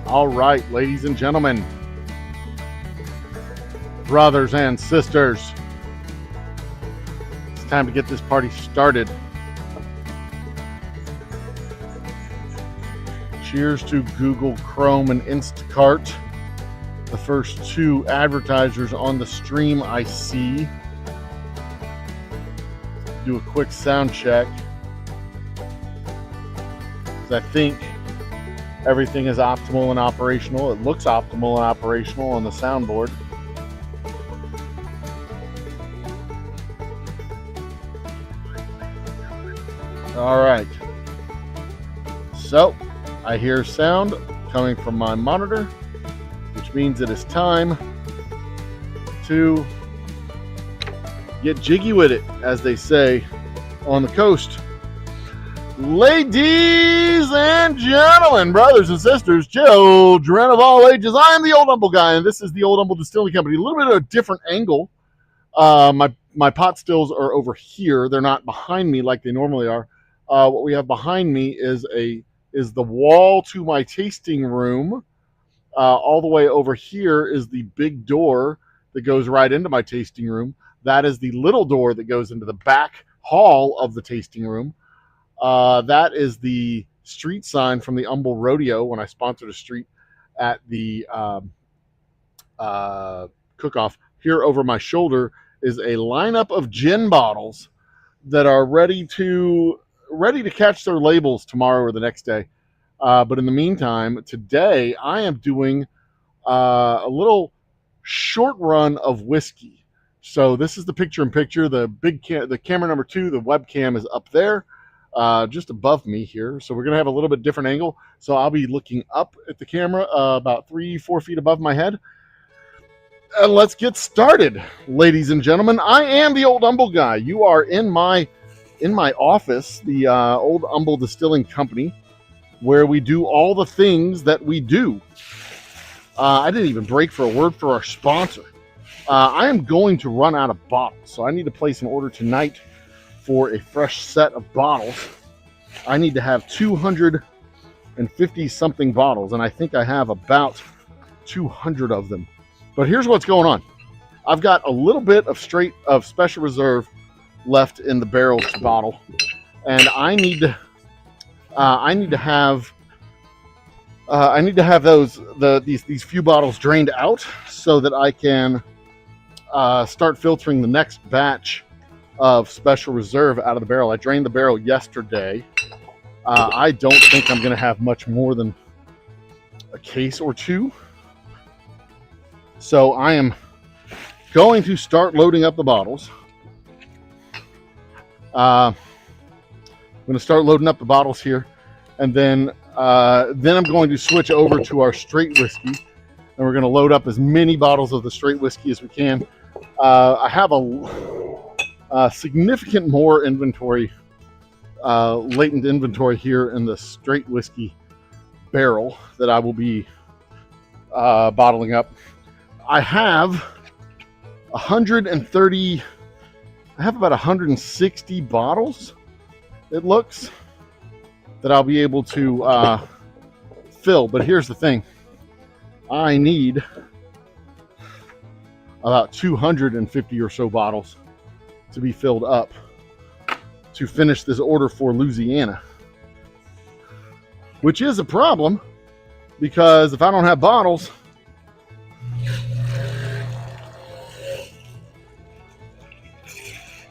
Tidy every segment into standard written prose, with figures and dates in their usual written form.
All right, ladies and gentlemen, brothers and sisters, it's time to get this party started. Cheers to Google Chrome and Instacart, the first two advertisers on the stream I see. Do a quick sound check, because I think everything is optimal and operational. It looks optimal and operational on the soundboard. All right. So, I hear sound coming from my monitor, which means it is time to get jiggy with it, as they say on the coast. Ladies and gentlemen, brothers and sisters, children of all ages, I am the Old Humble Guy, and this is the Old Humble Distilling Company. A little bit of a different angle. My pot stills are over here. They're not behind me like they normally are. What we have behind me is the wall to my tasting room. All the way over here is the big door that goes right into my tasting room. That is the little door that goes into the back hall of the tasting room. That is the street sign from the Humble Rodeo when I sponsored a street at the cook-off. Here over my shoulder is a lineup of gin bottles that are ready to catch their labels tomorrow or the next day. But in the meantime, today I am doing a little short run of whiskey. So this is the picture-in-picture. The camera number 2, the webcam is up there, just above me here. So we're gonna have a little bit different angle. So I'll be looking up at the camera, about 3-4 feet above my head. And let's get started, ladies and gentlemen. I am the Old Humble Guy. You are in my office, the Old Humble Distilling Company, where we do all the things that we do. I didn't even break for a word for our sponsor. I am going to run out of bottles, so I need to place an order tonight for a fresh set of bottles. I need to have 250 something bottles, and I think I have about 200 of them. But here's what's going on. I've got a little bit of Special Reserve left in the barrels to bottle, and I need to have these few bottles drained out so that I can start filtering the next batch of Special Reserve out of the barrel. I drained the barrel yesterday. I don't think I'm going to have much more than a case or two. So I am going to start loading up the bottles. I'm going to start loading up the bottles here, and then I'm going to switch over to our straight whiskey, and we're going to load up as many bottles of the straight whiskey as we can. I have a significant more inventory, latent inventory here in the straight whiskey barrel that I will be bottling up. I have 130. I have about 160 bottles, it looks, that I'll be able to fill. But here's the thing. I need about 250 or so bottles to be filled up to finish this order for Louisiana, which is a problem, because if I don't have bottles,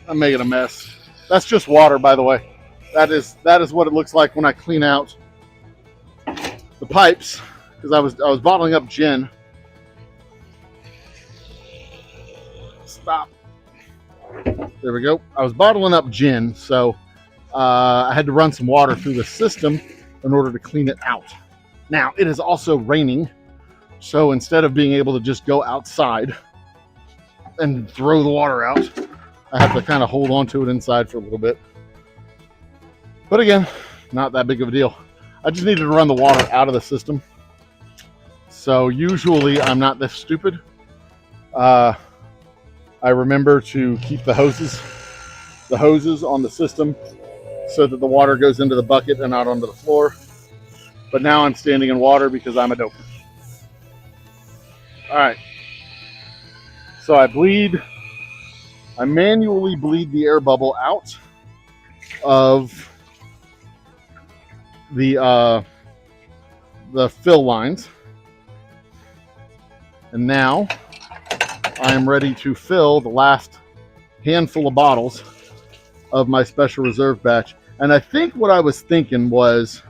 I'm making a mess. That's just water, by the way. That is what it looks like when I clean out the pipes, because I was bottling up gin. Stop. There we go. I was bottling up gin, so I had to run some water through the system in order to clean it out. Now, it is also raining, so instead of being able to just go outside and throw the water out, I have to kind of hold on to it inside for a little bit. But again, not that big of a deal. I just needed to run the water out of the system. So usually I'm not this stupid. I remember to keep the hoses on the system so that the water goes into the bucket and not onto the floor. But now I'm standing in water because I'm a dope. All right. So I manually bleed the air bubble out of the fill lines. And now I am ready to fill the last handful of bottles of my special reserve batch. And I think what I was thinking was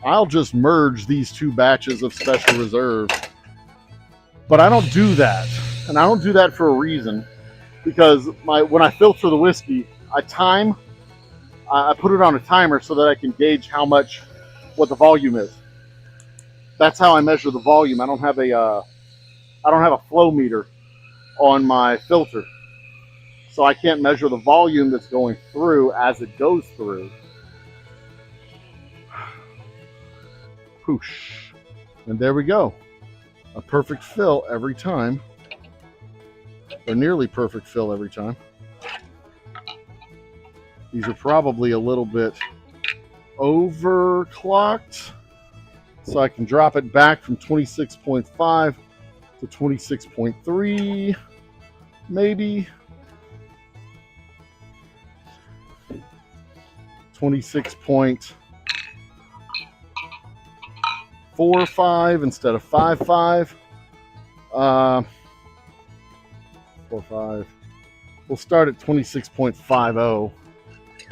I'll just merge these two batches of special reserve. But I don't do that. And I don't do that for a reason. Because when I filter the whiskey, I put it on a timer so that I can gauge what the volume is. That's how I measure the volume. I don't have a flow meter on my filter. So I can't measure the volume that's going through as it goes through. Whoosh. And there we go. A perfect fill every time. Or nearly perfect fill every time. These are probably a little bit overclocked. So I can drop it back from 26.5 to 26.3, maybe. 26.45 instead of 5.5. 4.5. We'll start at 26.50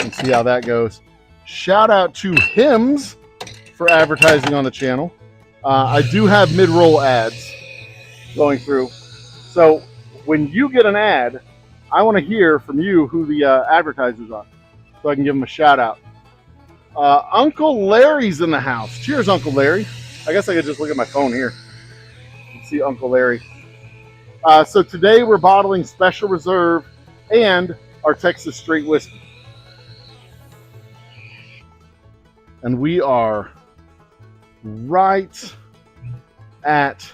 and see how that goes. Shout out to Hims for advertising on the channel. I do have mid-roll ads going through. So when you get an ad, I want to hear from you who the advertisers are so I can give them a shout out. Uncle Larry's in the house. Cheers, Uncle Larry. I guess I could just look at my phone here and see Uncle Larry. So today we're bottling Special Reserve and our Texas Straight Whiskey. And we are right at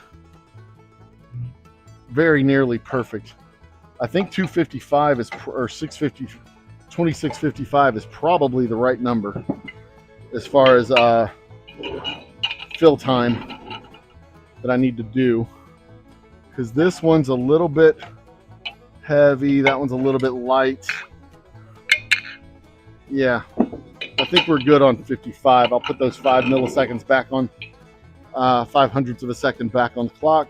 very nearly perfect. I think 255 or 650, 2655 is probably the right number as far as fill time that I need to do. Because this one's a little bit heavy, that one's a little bit light. Yeah, I think we're good on 55. I'll put those 5 milliseconds back on, 500ths of a second back on the clock.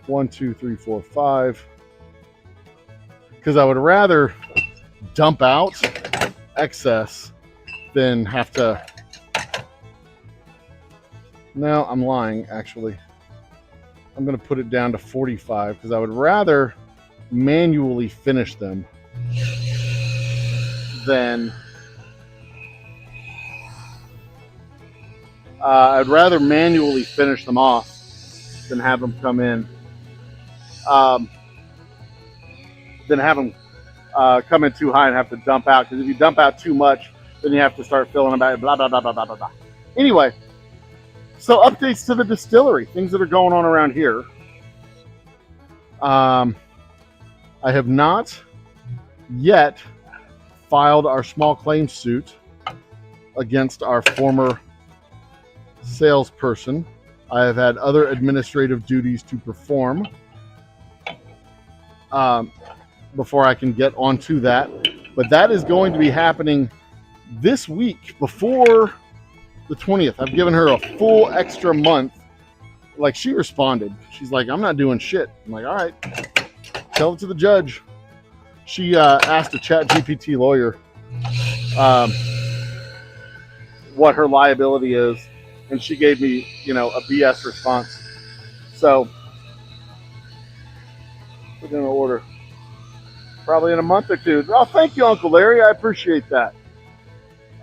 1, 2, 3, 4, 5. Because I would rather dump out excess than have to. No, I'm lying, actually. I'm going to put it down to 45 because I would rather manually finish them than I'd rather manually finish them off than have them come in. Than have them come in too high and have to dump out. Because if you dump out too much, then you have to start filling them out. Blah, blah, blah, blah, blah, blah, blah. Anyway, so updates to the distillery. Things that are going on around here. I have not yet filed our small claims suit against our former salesperson. I have had other administrative duties to perform before I can get onto that. But that is going to be happening this week before the 20th. I've given her a full extra month. Like, she responded. She's like, I'm not doing shit. I'm like, all right, tell it to the judge. She asked a ChatGPT lawyer what her liability is, and she gave me, a BS response. So we're going to order probably in a month or two. Oh, thank you, Uncle Larry. I appreciate that.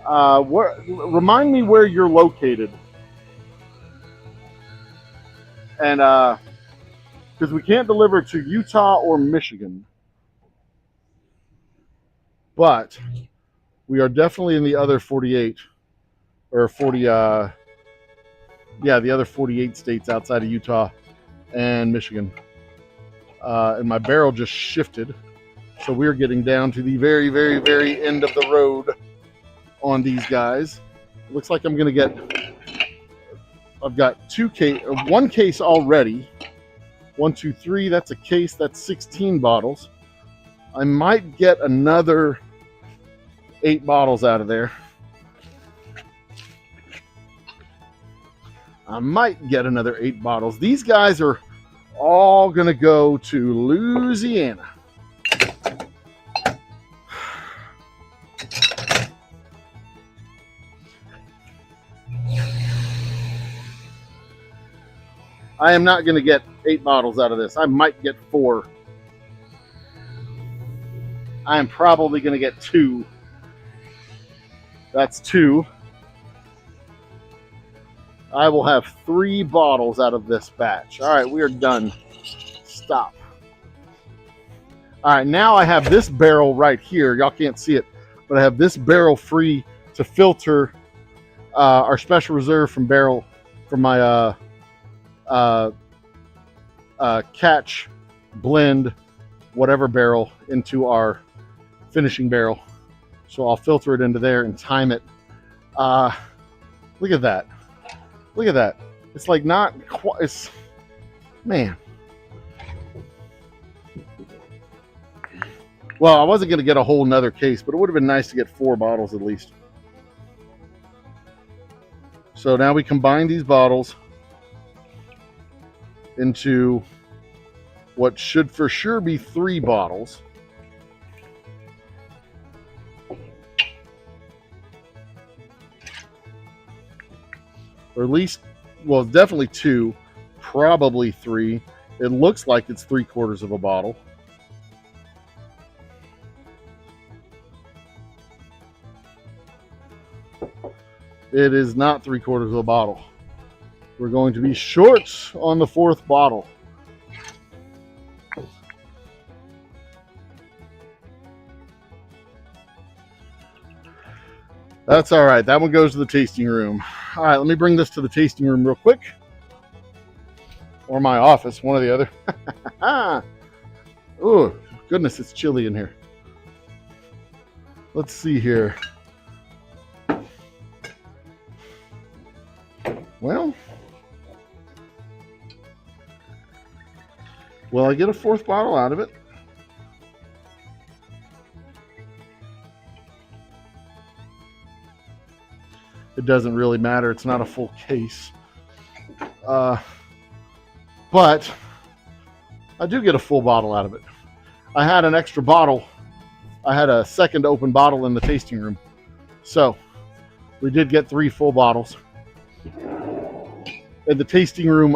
Remind me where you're located. And because we can't deliver to Utah or Michigan. But we are definitely in the other 48 or 40, the other 48 states outside of Utah and Michigan. And my barrel just shifted. So we're getting down to the very, very, very end of the road on these guys. It looks like I'm going to get I've got one case already. 1, 2, 3. That's a case. That's 16 bottles. I might get another 8 bottles out of there. I might get another 8 bottles. These guys are all going to go to Louisiana. I am not going to get 8 bottles out of this. I might get 4. I am probably going to get 2. That's 2. I will have 3 bottles out of this batch. All right, we are done. Stop. All right, now I have this barrel right here. Y'all can't see it, but I have this barrel free to filter our special reserve from my catch, blend, whatever barrel into our finishing barrel. So I'll filter it into there and time it. Look at that. Look at that. It's like not quite, it's, man. Well, I wasn't going to get a whole nother case, but it would have been nice to get 4 bottles at least. So now we combine these bottles into what should for sure be 3 bottles. Or at least, well, definitely 2, probably 3. It looks like it's 3/4 of a bottle. It is not 3/4 of a bottle. We're going to be short on the 4th bottle. That's all right. That one goes to the tasting room. All right, let me bring this to the tasting room real quick. Or my office, one or the other. Oh, goodness, it's chilly in here. Let's see here. Well, will I get a 4th bottle out of it? It doesn't really matter. It's not a full case. But I do get a full bottle out of it. I had an extra bottle. I had a second open bottle in the tasting room. So we did get 3 full bottles. In the tasting room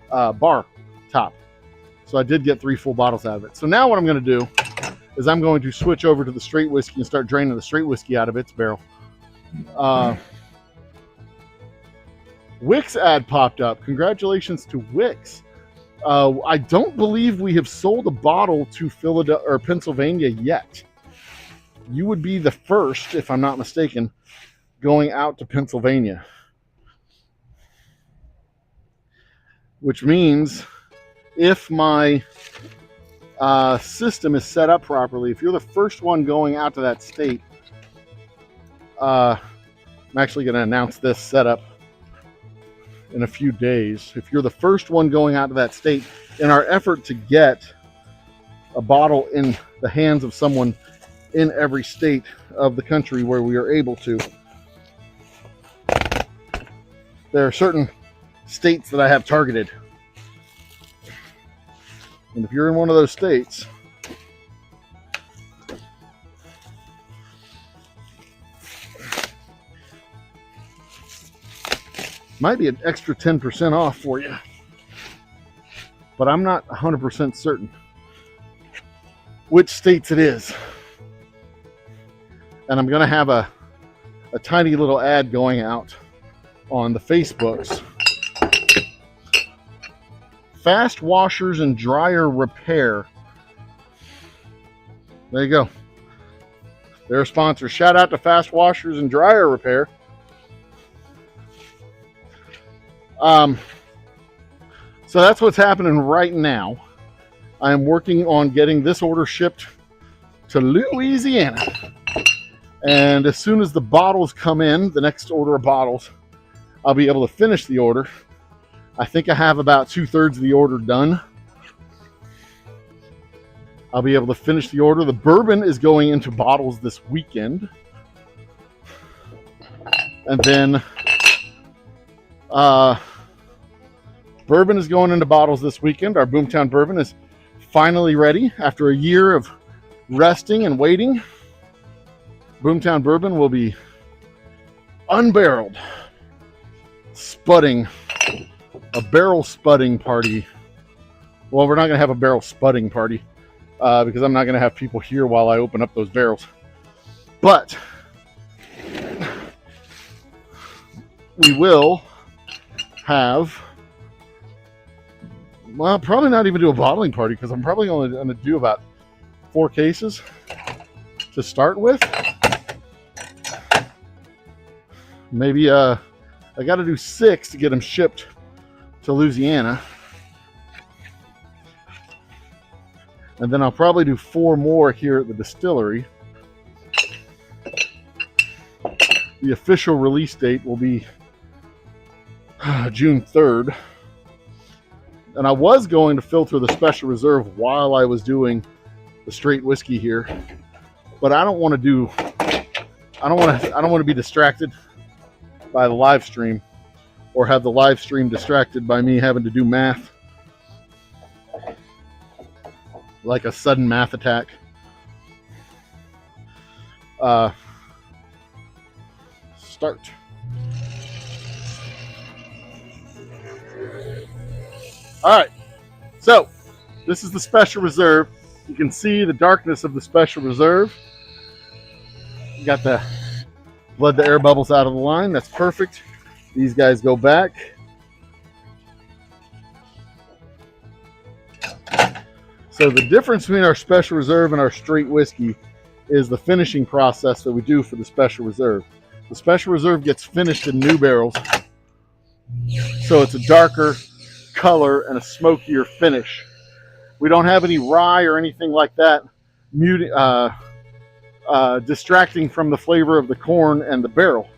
bar top. So I did get 3 full bottles out of it. So now what I'm going to do is I'm going to switch over to the straight whiskey and start draining the straight whiskey out of its barrel. Wix ad popped up. Congratulations to Wix. I don't believe we have sold a bottle to Philadelphia or Pennsylvania yet. You would be the first, if I'm not mistaken, going out to Pennsylvania. Which means if my system is set up properly, if you're the first one going out to that state, I'm actually going to announce this setup in a few days. If you're the first one going out to that state, in our effort to get a bottle in the hands of someone in every state of the country where we are able to, there are certain states that I have targeted. And if you're in one of those states, might be an extra 10% off for you. But I'm not 100% certain which states it is. And I'm going to have a tiny little ad going out on the Facebooks. Fast washers and dryer repair. There you go. They're a sponsor. Shout out to Fast Washers and Dryer Repair. So that's what's happening right now. I am working on getting this order shipped to Louisiana. And as soon as the bottles come in, the next order of bottles, I'll be able to finish the order. I think I have about 2/3 of the order done. I'll be able to finish the order. The bourbon is going into bottles this weekend. And then bourbon is going into bottles this weekend. Our Boomtown bourbon is finally ready after a year of resting and waiting. Boomtown bourbon will be unbarreled, spudding, a barrel spudding party. Well, we're not going to have a barrel spudding party because I'm not going to have people here while I open up those barrels. But we will have, well, probably not even do a bottling party because I'm probably only going to do about 4 cases to start with. Maybe I got to do 6 to get them shipped to Louisiana. And then I'll probably do 4 more here at the distillery. The official release date will be June 3rd. And I was going to filter the special reserve while I was doing the straight whiskey here, but I don't want to be distracted by the live stream or have the live stream distracted by me having to do math, like a sudden math attack. Start. All right, so this is the special reserve. You can see the darkness of the special reserve. You got the bled the air bubbles out of the line. That's perfect. These guys go back. So the difference between our special reserve and our straight whiskey is the finishing process that we do for the special reserve. The special reserve gets finished in new barrels, so it's a darker color and a smokier finish. We don't have any rye or anything like that distracting from the flavor of the corn and the barrel.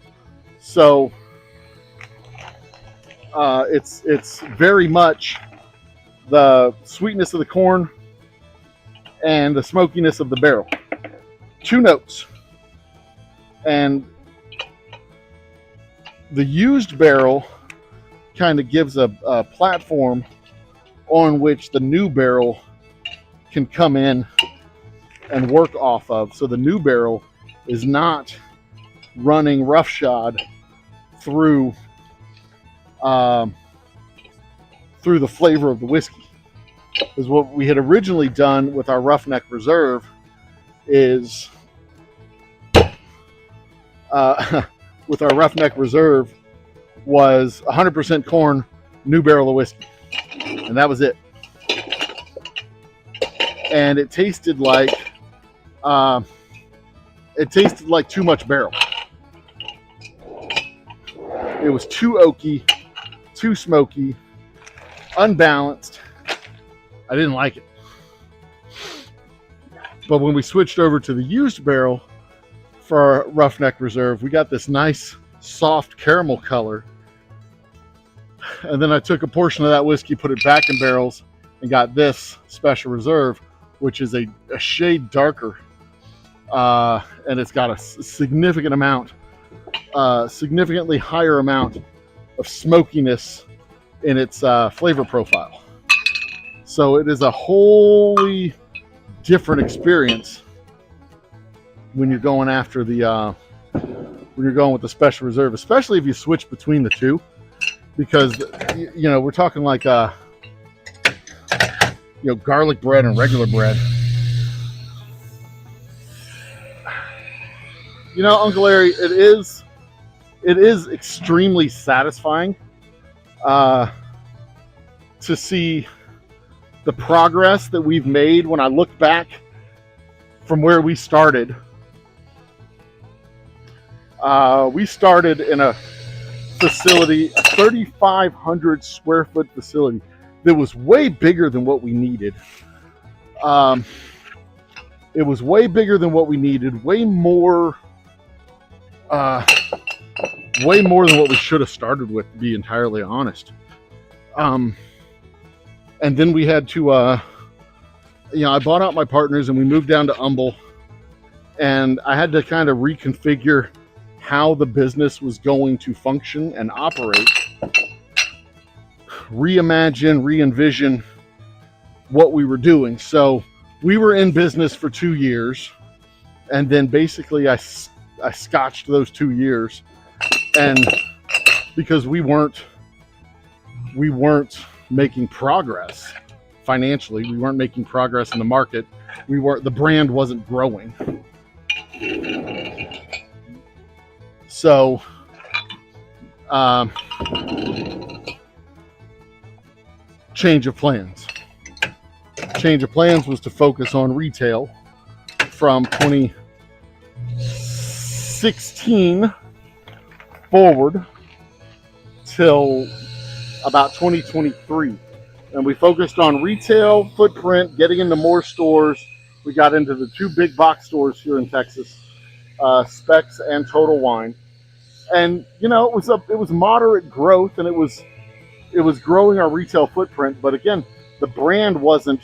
So it's very much the sweetness of the corn and the smokiness of the barrel. 2 notes. And the used barrel kind of gives a platform on which the new barrel can come in and work off of. So the new barrel is not running roughshod through the flavor of the whiskey. Because what we had originally done with our Roughneck Reserve is with our Roughneck Reserve was 100% corn, new barrel of whiskey, and that was it. And it tasted like too much barrel. It was too oaky, too smoky, unbalanced. I didn't like it. But when we switched over to the used barrel for our Roughneck Reserve, we got this nice soft caramel color. And then I took a portion of that whiskey, put it back in barrels, and got this special reserve, which is a shade darker. And it's got a significantly higher amount of smokiness in its flavor profile. So it is a wholly different experience when you're going after the when you're going with the special reserve, especially if you switch between the two, because we're talking like garlic bread and regular bread. Uncle Larry, it is extremely satisfying to see the progress that we've made. When I look back from where we started in a facility, a 3,500 square foot facility that was way bigger than what we needed. It was way bigger than what we needed, way more way more than what we should have started with, to be entirely honest. And then we had to, I bought out my partners and we moved down to Humble, and I had to kind of reconfigure how the business was going to function and operate, reimagine, re-envision what we were doing. So we were in business for 2 years, and then basically I scotched those 2 years, and because we weren't making progress financially, we weren't making progress in the market, the brand wasn't growing. So change of plans was to focus on retail from 2016 forward till about 2023, and we focused on retail footprint, getting into more stores. We got into the 2 big box stores here in Texas, Specs and Total Wine, and it was moderate growth, and it was growing our retail footprint. But again, the brand wasn't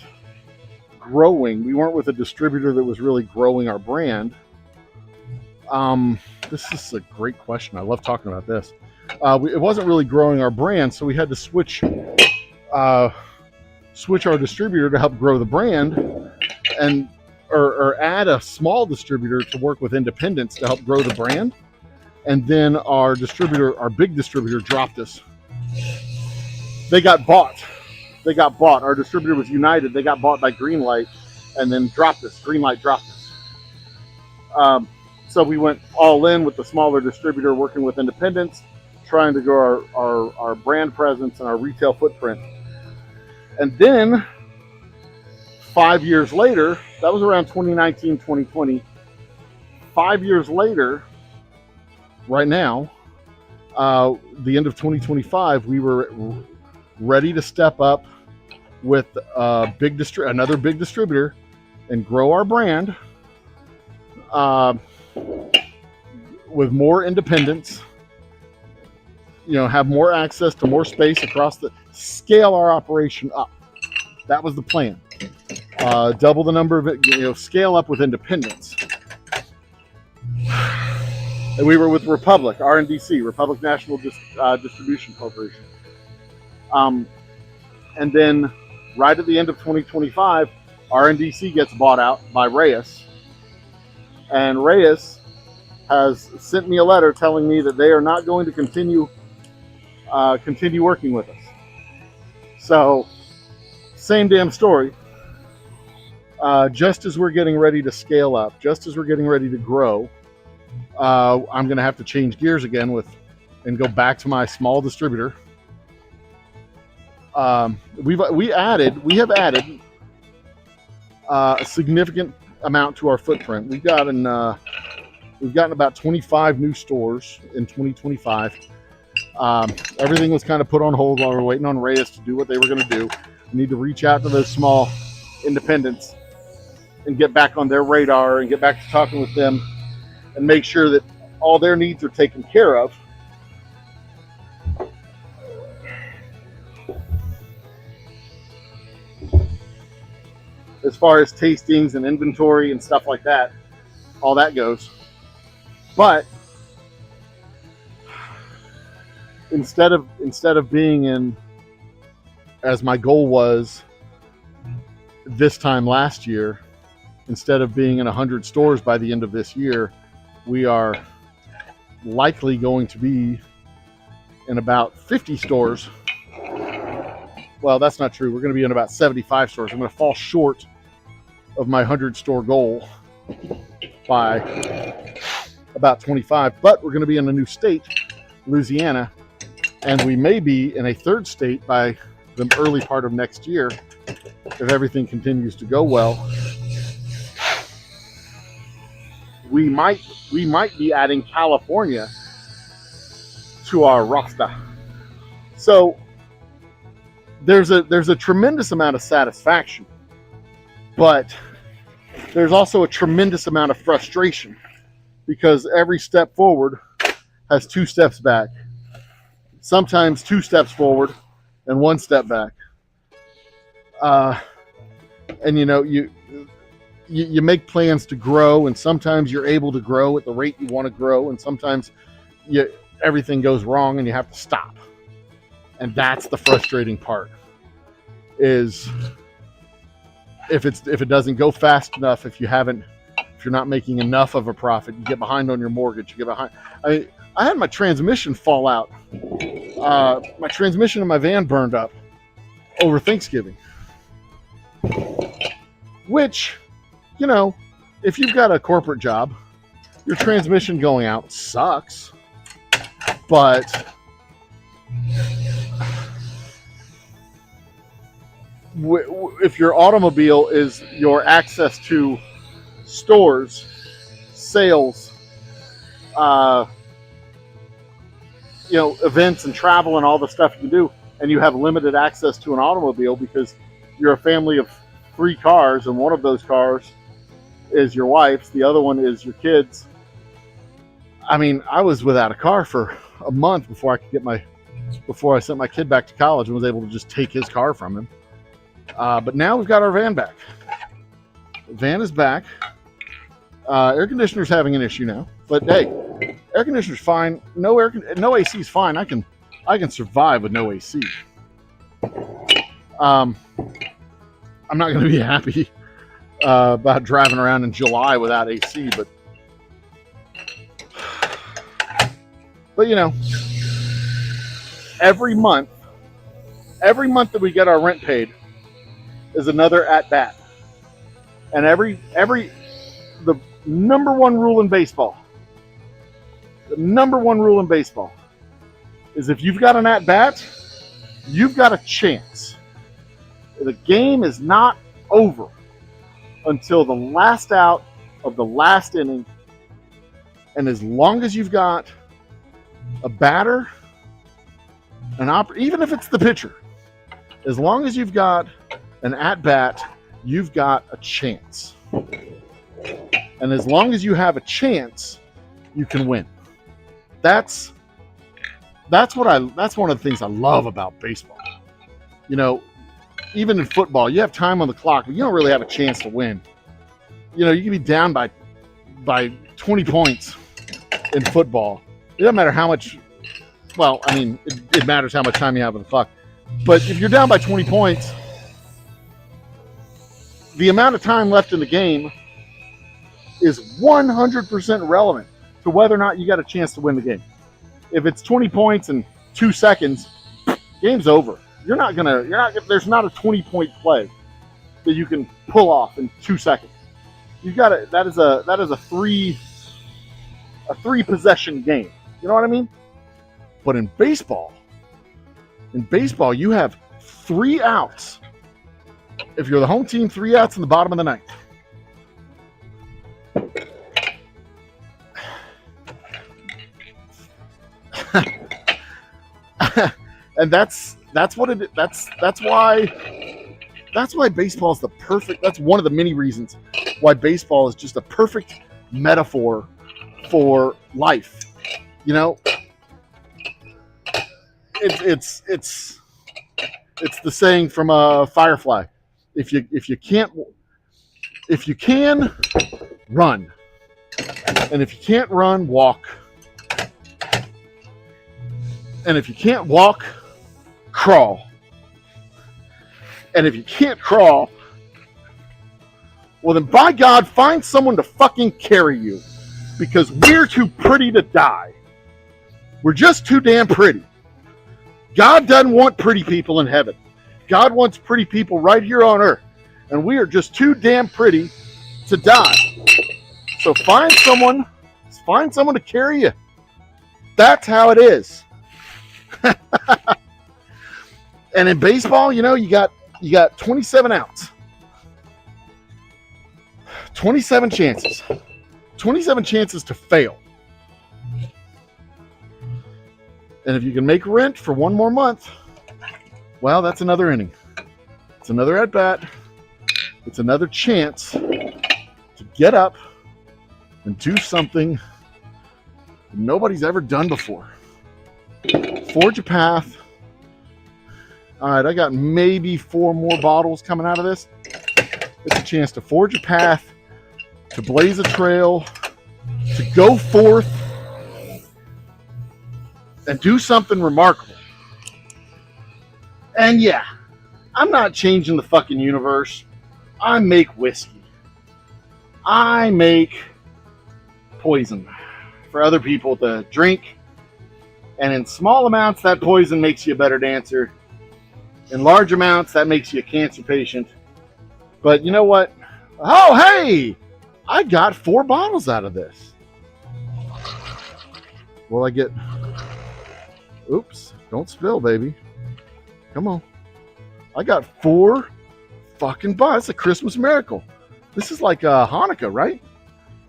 growing. We weren't with a distributor that was really growing our brand. This is a great question. I love talking about this. It wasn't really growing our brand, so we had to switch our distributor to help grow the brand, and or add a small distributor to work with independents to help grow the brand. And then our big distributor, dropped us. They got bought. Our distributor was United. They got bought by Greenlight, and then dropped us. Greenlight dropped us. So we went all in with the smaller distributor, working with independents, trying to grow our brand presence and our retail footprint. And then 5 years later, that was around 2019, 2020. 5 years later, right now, the end of 2025, we were ready to step up with another big distributor and grow our brand with more independence, have more access to more space scale our operation up. That was the plan. Double the number of scale up with independence. And we were with Republic, RNDC, Republic National Distribution Corporation. And then right at the end of 2025, RNDC gets bought out by Reyes. And Reyes has sent me a letter telling me that they are not going to continue working with us. So, same damn story. Just as we're getting ready to scale up, just as we're getting ready to grow, I'm going to have to change gears again and go back to my small distributor. We have added a significant amount to our footprint. We've gotten about 25 new stores in 2025. Everything was kind of put on hold while we were waiting on Reyes to do what they were going to do. We need to reach out to those small independents and get back on their radar and get back to talking with them and make sure that all their needs are taken care of. As far as tastings and inventory and stuff like that, all that goes. But instead of being in, as my goal was this time last year, instead of being in 100 stores by the end of this year, we are likely going to be in about 50 stores. Well, that's not true. We're going to be in about 75 stores. I'm going to fall short of my 100 store goal by about 25, but we're going to be in a new state, Louisiana, and we may be in a third state by the early part of next year if everything continues to go well. We might be adding California to our roster. So there's a tremendous amount of satisfaction, but there's also a tremendous amount of frustration, because every step forward has 2 steps back, sometimes 2 steps forward and 1 step back. And you make plans to grow, and sometimes you're able to grow at the rate you want to grow, and sometimes everything goes wrong and you have to stop. And that's the frustrating part, is if it doesn't go fast enough, if you're not making enough of a profit, you get behind on your mortgage, you get behind. I had my transmission fall out. My transmission in my van burned up over Thanksgiving, which, if you've got a corporate job, your transmission going out sucks. But if your automobile is your access to stores, sales, events and travel and all the stuff you do, and you have limited access to an automobile because you're a family of 3 cars, and one of those cars is your wife's, the other one is your kids. I mean, I was without a car for a month before I sent my kid back to college and was able to just take his car from him. But now we've got our van back. The van is back. Air conditioner's having an issue now, but hey, air conditioner's fine. No AC is fine. I can survive with no AC. I'm not going to be happy about driving around in July without AC, but every month that we get our rent paid is another at bat. And the number one rule in baseball is if you've got an at bat, you've got a chance. The game is not over until the last out of the last inning. And as long as you've got a batter, even if it's the pitcher, as long as you've got an at-bat, you've got a chance. And as long as you have a chance, you can win. That's one of the things I love about baseball. Even in football, you have time on the clock, but you don't really have a chance to win. You can be down by 20 points in football. It doesn't matter how much. Well, I mean, it matters how much time you have on the clock. But if you're down by 20 points, the amount of time left in the game is 100% relevant to whether or not you got a chance to win the game. If it's 20 points in 2 seconds, game's over. There's not a 20-point play that you can pull off in 2 seconds. That is a three possession game. You know what I mean? But in baseball, you have 3 outs. If you're the home team, 3 outs in the bottom of the ninth. And that's why baseball is the perfect. That's one of the many reasons why baseball is just a perfect metaphor for life. It's the saying from Firefly. If you can run, and if you can't run, walk, and if you can't walk, crawl, and if you can't crawl, well then by God, find someone to fucking carry you, because we're too pretty to die. We're just too damn pretty. God doesn't want pretty people in heaven. God wants pretty people right here on earth. And we are just too damn pretty to die. So find someone to carry you. That's how it is. And in baseball, you got 27 outs. 27 chances. 27 chances to fail. And if you can make rent for one more month, well, that's another inning. It's another at-bat. It's another chance to get up and do something nobody's ever done before. Forge a path. All right, I got maybe 4 more bottles coming out of this. It's a chance to forge a path, to blaze a trail, to go forth and do something remarkable. And yeah, I'm not changing the fucking universe. I make whiskey. I make poison for other people to drink. And in small amounts, that poison makes you a better dancer. In large amounts, that makes you a cancer patient. But you know what? Oh, hey! I got 4 bottles out of this. Will I get... Oops. Don't spill, baby. Come on. I got 4 fucking bottles. It's a Christmas miracle. This is like Hanukkah, right?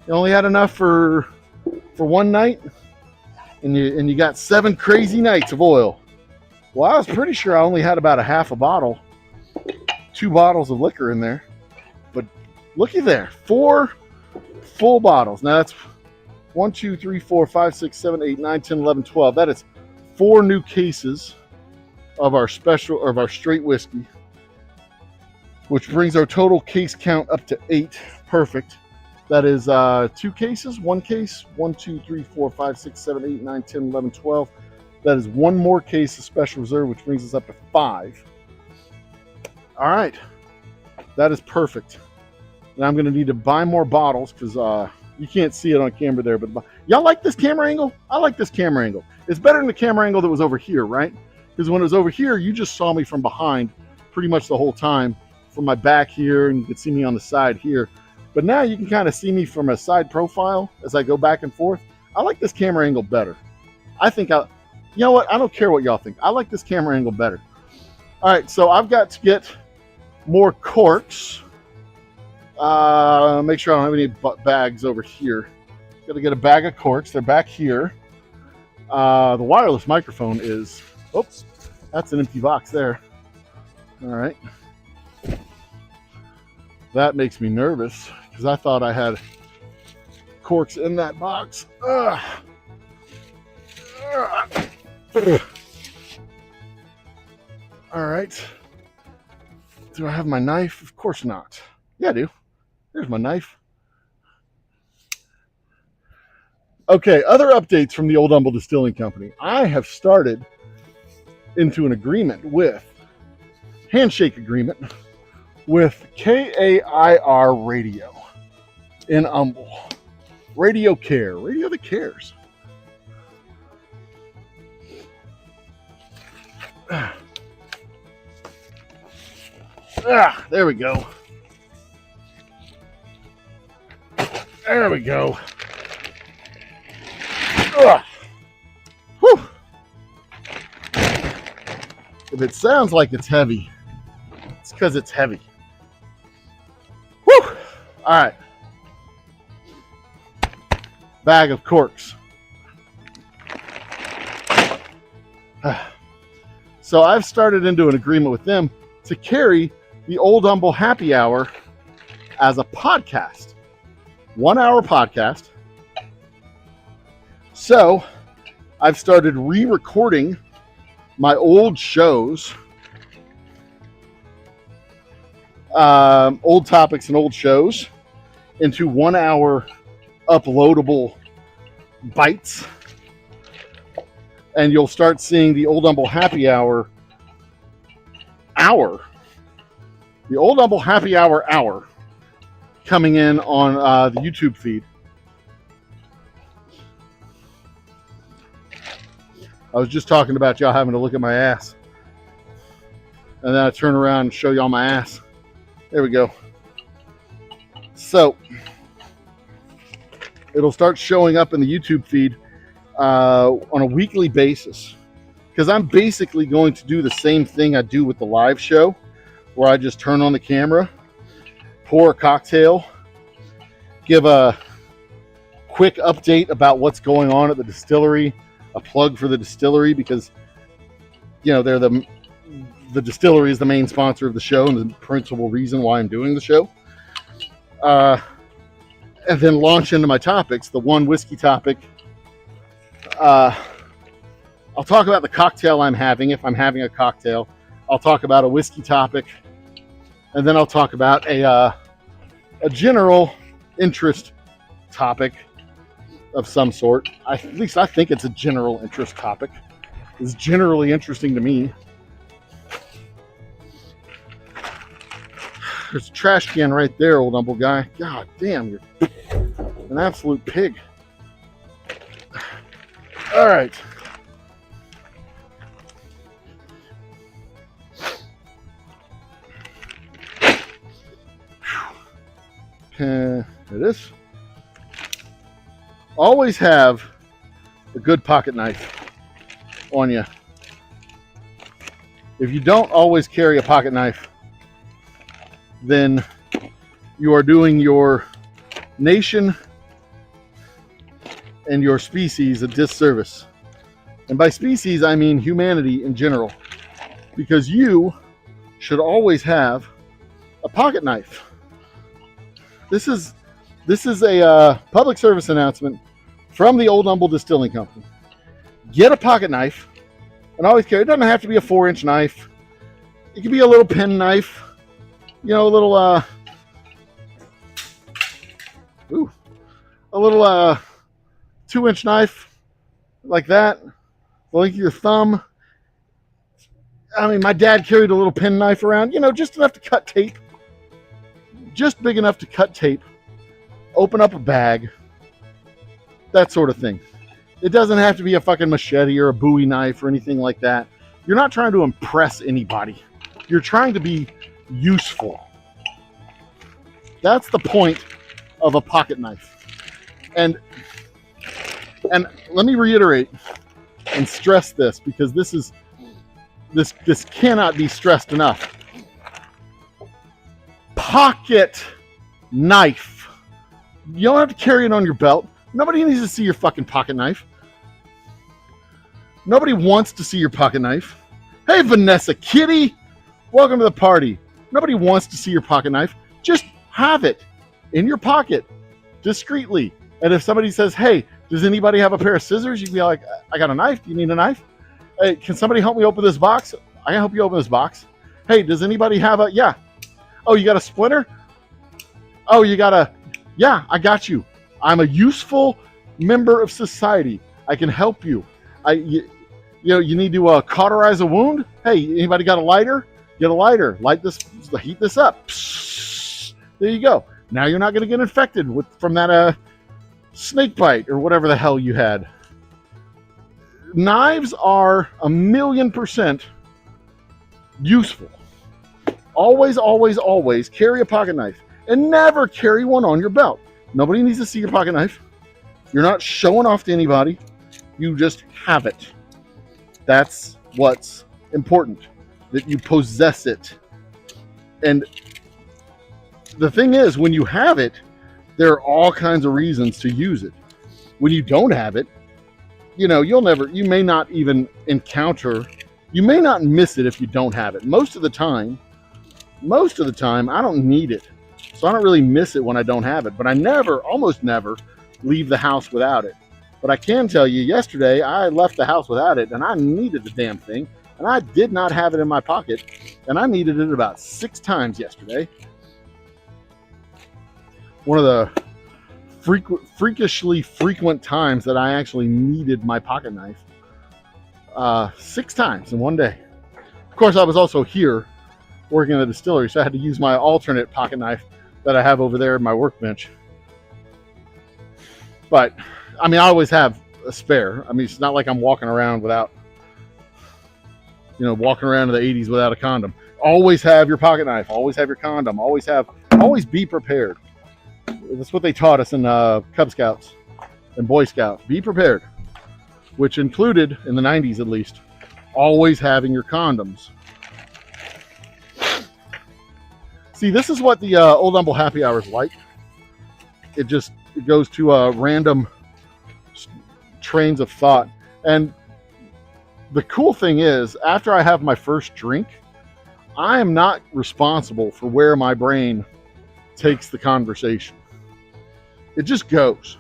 You only had enough for one night, and you got 7 crazy nights of oil. Well, I was pretty sure I only had about a half a bottle, 2 bottles of liquor in there. But looky there, 4 full bottles. Now that's 1, 2, 3, 4, 5, 6, 7, 8, 9, 10, 11, 12. That is 4 new cases of our straight whiskey, which brings our total case count up to 8. Perfect. That is 2 cases, 1 case, 1, 2, 3, 4, 5, 6, 7, 8, 9, 10, 11, 12. That is 1 more case of Special Reserve, which brings us up to 5. All right. That is perfect. And I'm going to need to buy more bottles because you can't see it on camera there. But y'all like this camera angle? I like this camera angle. It's better than the camera angle that was over here, right? Because when it was over here, you just saw me from behind pretty much the whole time, from my back here, and you could see me on the side here. But now you can kind of see me from a side profile as I go back and forth. I like this camera angle better. You know what? I don't care what y'all think. I like this camera angle better. All right, so I've got to get more corks. Make sure I don't have any bags over here. Got to get a bag of corks. They're back here. The wireless microphone is... Oops, that's an empty box there. All right. That makes me nervous because I thought I had corks in that box. Ugh. Ugh. All right. Do I have my knife? Of course not. Yeah, I do. Here's my knife. Okay, other updates from the Old Humble Distilling Company. I have started into an agreement handshake agreement with KAIR Radio in Humble. Radio Care. Radio that cares. There we go. There we go. Whew. If it sounds like it's heavy, it's because it's heavy. Whew. All right. Bag of corks. So I've started into an agreement with them to carry the Old Humble Happy Hour as a podcast. 1 hour podcast. So I've started re-recording my old shows, old topics and old shows, into 1 hour uploadable bites. And you'll start seeing the Old Humble Happy Hour the Old Humble Happy Hour coming in on the YouTube feed. I was just talking about y'all having to look at my ass. And then I turn around and show y'all my ass. There we go. So, it'll start showing up in the YouTube feed on a weekly basis. Because I'm basically going to do the same thing I do with the live show, where I just turn on the camera, pour a cocktail, give a quick update about what's going on at the distillery, a plug for the distillery because, you know, they're the distillery is the main sponsor of the show and the principal reason why I'm doing the show. And then launch into my topics. The one whiskey topic I'll talk about the cocktail I'm having if I'm having a cocktail. I'll talk about a whiskey topic, and then I'll talk about a general interest topic of some sort. At least I think it's a general interest topic. It's generally interesting to me. There's a trash can right there, old humble guy. God damn, you're an absolute pig. All right. It is. Always have a good pocket knife on you. If you don't always carry a pocket knife, then you are doing your nation and your species a disservice. And by species, I mean humanity in general, because you should always have a pocket knife. This is a public service announcement from the Old Humble Distilling Company. Get a pocket knife and always carry. It doesn't have to be a 4-inch knife. It could be a little pen knife. You know, a little 2-inch knife like that. The length of your thumb. I mean, my dad carried a little pen knife around, you know, just enough to cut tape. Just big enough to cut tape, open up a bag, that sort of thing. It doesn't have to be a fucking machete or a Bowie knife or anything like that. You're not trying to impress anybody. You're trying to be useful. That's the point of a pocket knife. And let me reiterate and stress this, because this cannot be stressed enough. Pocket knife. You don't have to carry it on your belt. Nobody needs to see your fucking pocket knife. Nobody wants to see your pocket knife. Hey, Vanessa Kitty, welcome to the party. Nobody wants to see your pocket knife. Just have it in your pocket discreetly. And if somebody says, hey, does anybody have a pair of scissors? You can be like, I got a knife. Do you need a knife? Hey, can somebody help me open this box? I can help you open this box. Hey, does anybody have a, yeah. Oh, you got a splinter? Oh, you got a, yeah, I got you. I'm a useful member of society. I can help you. You need to cauterize a wound? Hey, anybody got a lighter? Get a lighter. Light this, heat this up. Psst. There you go. Now you're not going to get infected from that snake bite or whatever the hell you had. Knives are 1,000,000% useful. Always, always, always carry a pocket knife, and never carry one on your belt. Nobody needs to see your pocket knife. You're not showing off to anybody. You just have it. That's what's important, that you possess it. And the thing is, when you have it, there are all kinds of reasons to use it. When you don't have it, you may not even encounter, you may not miss it if you don't have it. Most of the time, I don't need it. So I don't really miss it when I don't have it. But I almost never leave the house without it. But I can tell you, yesterday, I left the house without it, and I needed the damn thing. And I did not have it in my pocket. And I needed it about 6 times yesterday. One of the freakishly frequent times that I actually needed my pocket knife. 6 times in one day. Of course, I was also here working at the distillery, so I had to use my alternate pocket knife that I have over there in my workbench. But, I mean, I always have a spare. I mean, it's not like I'm walking around without, walking around in the 80s without a condom. Always have your pocket knife. Always have your condom. Always be prepared. That's what they taught us in Cub Scouts and Boy Scouts. Be prepared, which included, in the 90s at least, always having your condoms. See, this is what the Old Humble Happy Hour is like. It goes to random trains of thought. And the cool thing is, after I have my first drink, I am not responsible for where my brain takes the conversation. It just goes.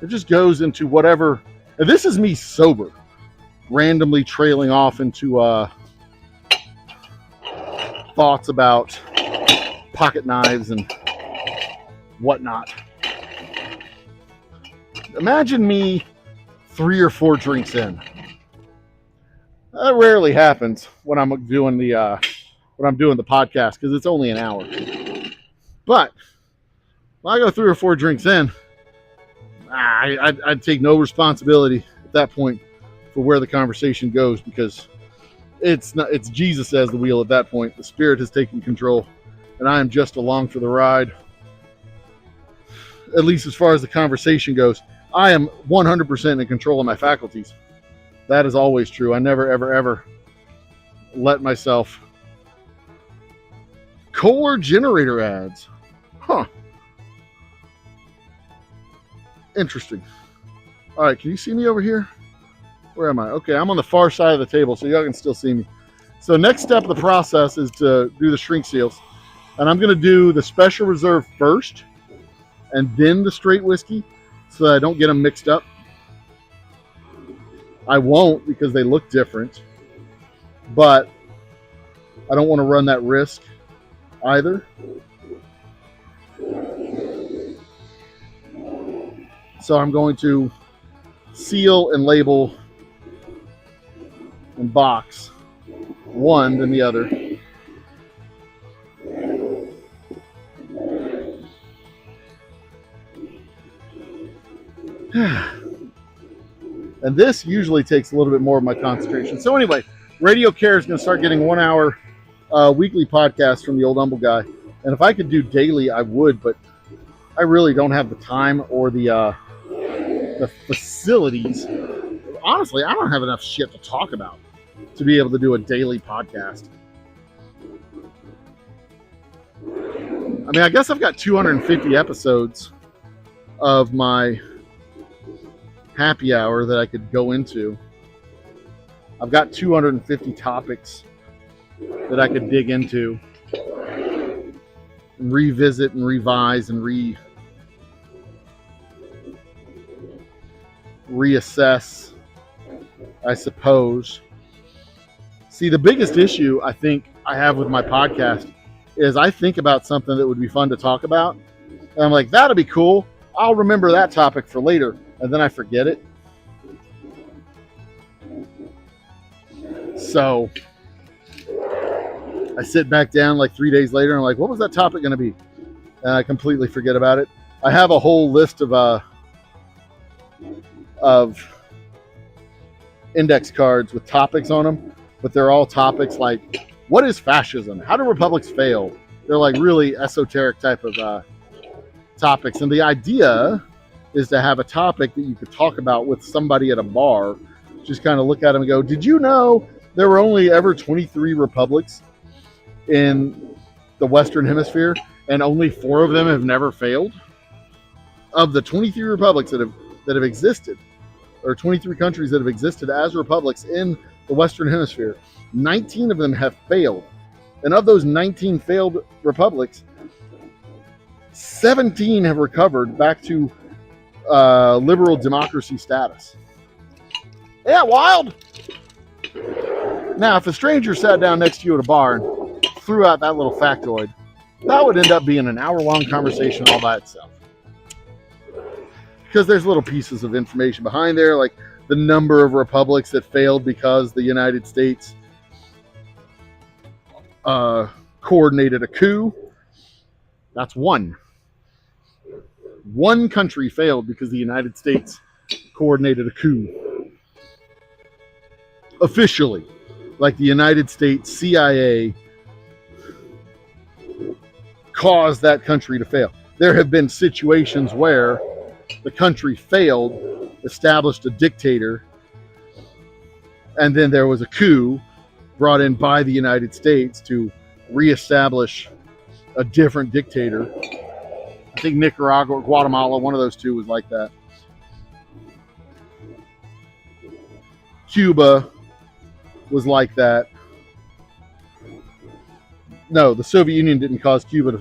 It just goes into whatever And this is me sober, randomly trailing off into thoughts about pocket knives and whatnot. Imagine me 3 or 4 drinks in. That rarely happens when I'm doing the podcast because it's only an hour. But when I go 3 or 4 drinks in, I'd take no responsibility at that point for where the conversation goes, because it's Jesus as the wheel at that point. The Spirit has taken control, and I am just along for the ride. At least as far as the conversation goes, I am 100% in control of my faculties. That is always true. I never, ever, ever let myself. Kohler generator ads. Huh. Interesting. All right, can you see me over here? Where am I? Okay, I'm on the far side of the table, so y'all can still see me. So next step of the process is to do the shrink seals. And I'm going to do the special reserve first, and then the straight whiskey, so that I don't get them mixed up. I won't, because they look different, but I don't want to run that risk either. So I'm going to seal and label and box one, then the other. And this usually takes a little bit more of my concentration. So anyway, Radio Care is going to start getting 1 hour weekly podcasts from the Old Humble guy. And if I could do daily, I would, but I really don't have the time or the facilities. Honestly, I don't have enough shit to talk about to be able to do a daily podcast. I mean, I guess I've got 250 episodes of my happy hour that I could go into. I've got 250 topics that I could dig into and revisit and revise and reassess, I suppose. See, the biggest issue I think I have with my podcast is I think about something that would be fun to talk about, and I'm like, that'll be cool. I'll remember that topic for later, and then I forget it. So I sit back down like 3 days later, and I'm like, what was that topic going to be? And I completely forget about it. I have a whole list of index cards with topics on them, but they're all topics like, what is fascism? How do republics fail? They're like really esoteric type of topics. And the idea is to have a topic that you could talk about with somebody at a bar. Just kind of look at them and go, did you know there were only ever 23 republics in the Western Hemisphere, and only 4 of them have never failed? Of the 23 republics that have existed, or 23 countries that have existed as republics in the Western Hemisphere, 19 of them have failed. And of those 19 failed republics, 17 have recovered back to liberal democracy status. Yeah, wild. Now, if a stranger sat down next to you at a bar and threw out that little factoid, that would end up being an hour-long conversation all by itself. Because there's little pieces of information behind there, like the number of republics that failed because the United States coordinated a coup. That's one. One country failed because the United States coordinated a coup. Officially. Like the United States CIA caused that country to fail. There have been situations where the country failed, established a dictator, and then there was a coup brought in by the United States to reestablish a different dictator. I think Nicaragua or Guatemala, one of those two was like that. Cuba was like that. No, the Soviet Union didn't cause Cuban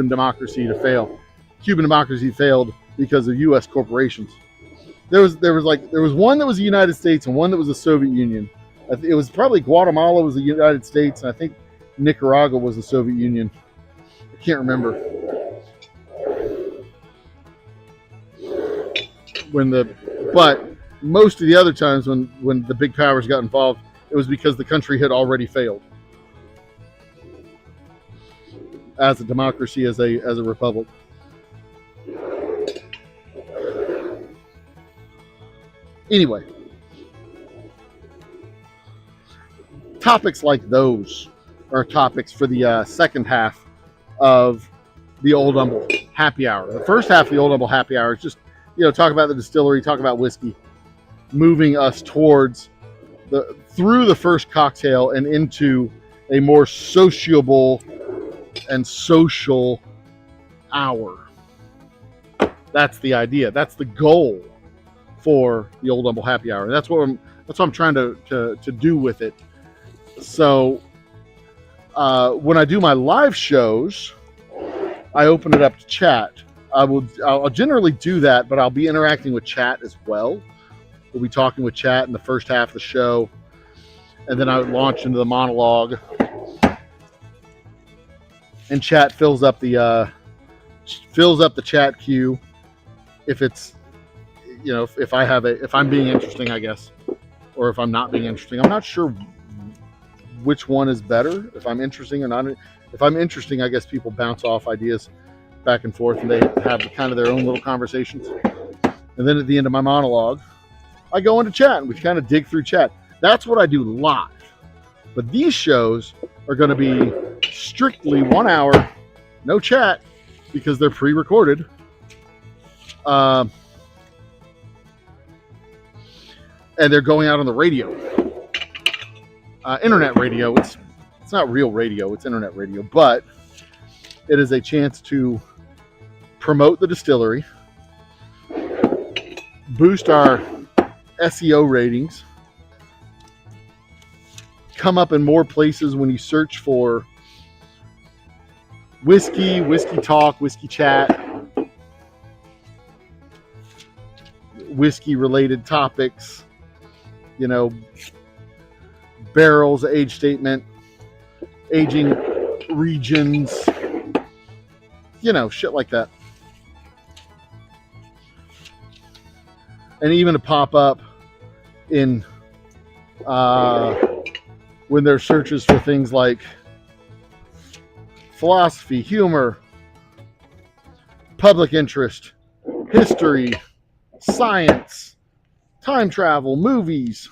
democracy to fail. Cuban democracy failed because of U.S. corporations. There was one that was the United States and one that was the Soviet Union. It was probably Guatemala was the United States, and I think Nicaragua was the Soviet Union. I can't remember but most of the other times when the big powers got involved, it was because the country had already failed as a democracy, as a republic. Anyway, topics like those are topics for the second half of the Old Humble Happy Hour. The first half of the Old Humble Happy Hour is just, talk about the distillery, talk about whiskey, moving us towards through the first cocktail and into a more sociable and social hour. That's the idea. That's the goal for the Old Humble Happy Hour. And that's what I'm trying to do with it. So when I do my live shows, I open it up to chat. I'll generally do that, but I'll be interacting with chat as well. We'll be talking with chat in the first half of the show, and then I would launch into the monologue, and chat fills up the chat queue. If it's, if I'm being interesting, I guess, or if I'm not being interesting. I'm not sure which one is better, if I'm interesting or not. If I'm interesting, I guess people bounce off ideas back and forth, and they have kind of their own little conversations. And then at the end of my monologue, I go into chat, and we kind of dig through chat. That's what I do live. But these shows are going to be strictly 1 hour, no chat, because they're pre-recorded. And they're going out on the radio. Internet radio. It's not real radio, it's internet radio, but it is a chance to promote the distillery, boost our SEO ratings, come up in more places when you search for whiskey talk, whiskey chat, whiskey related topics, barrels, age statement, aging regions, shit like that. And even to pop up in when there's searches for things like philosophy, humor, public interest, history, science, time travel, movies.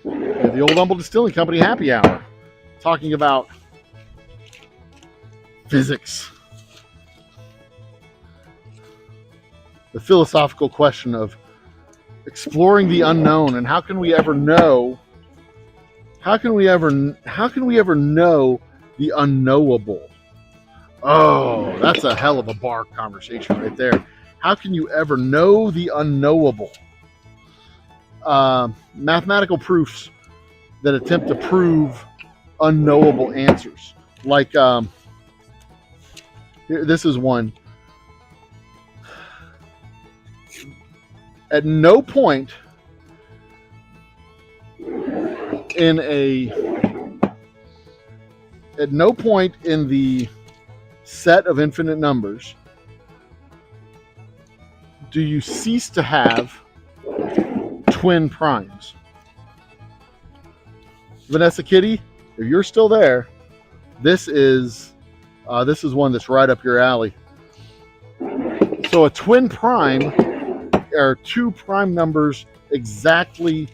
The Old Humble Distilling Company Happy Hour, talking about physics, the philosophical question of exploring the unknown, and how can we ever know the unknowable? Oh, that's a hell of a bar conversation right there. How can you ever know the unknowable? Mathematical proofs that attempt to prove unknowable answers. Like, this is one. At no point in the set of infinite numbers do you cease to have twin primes. Vanessa Kitty, if you're still there, this is one that's right up your alley. So a twin prime are two prime numbers exactly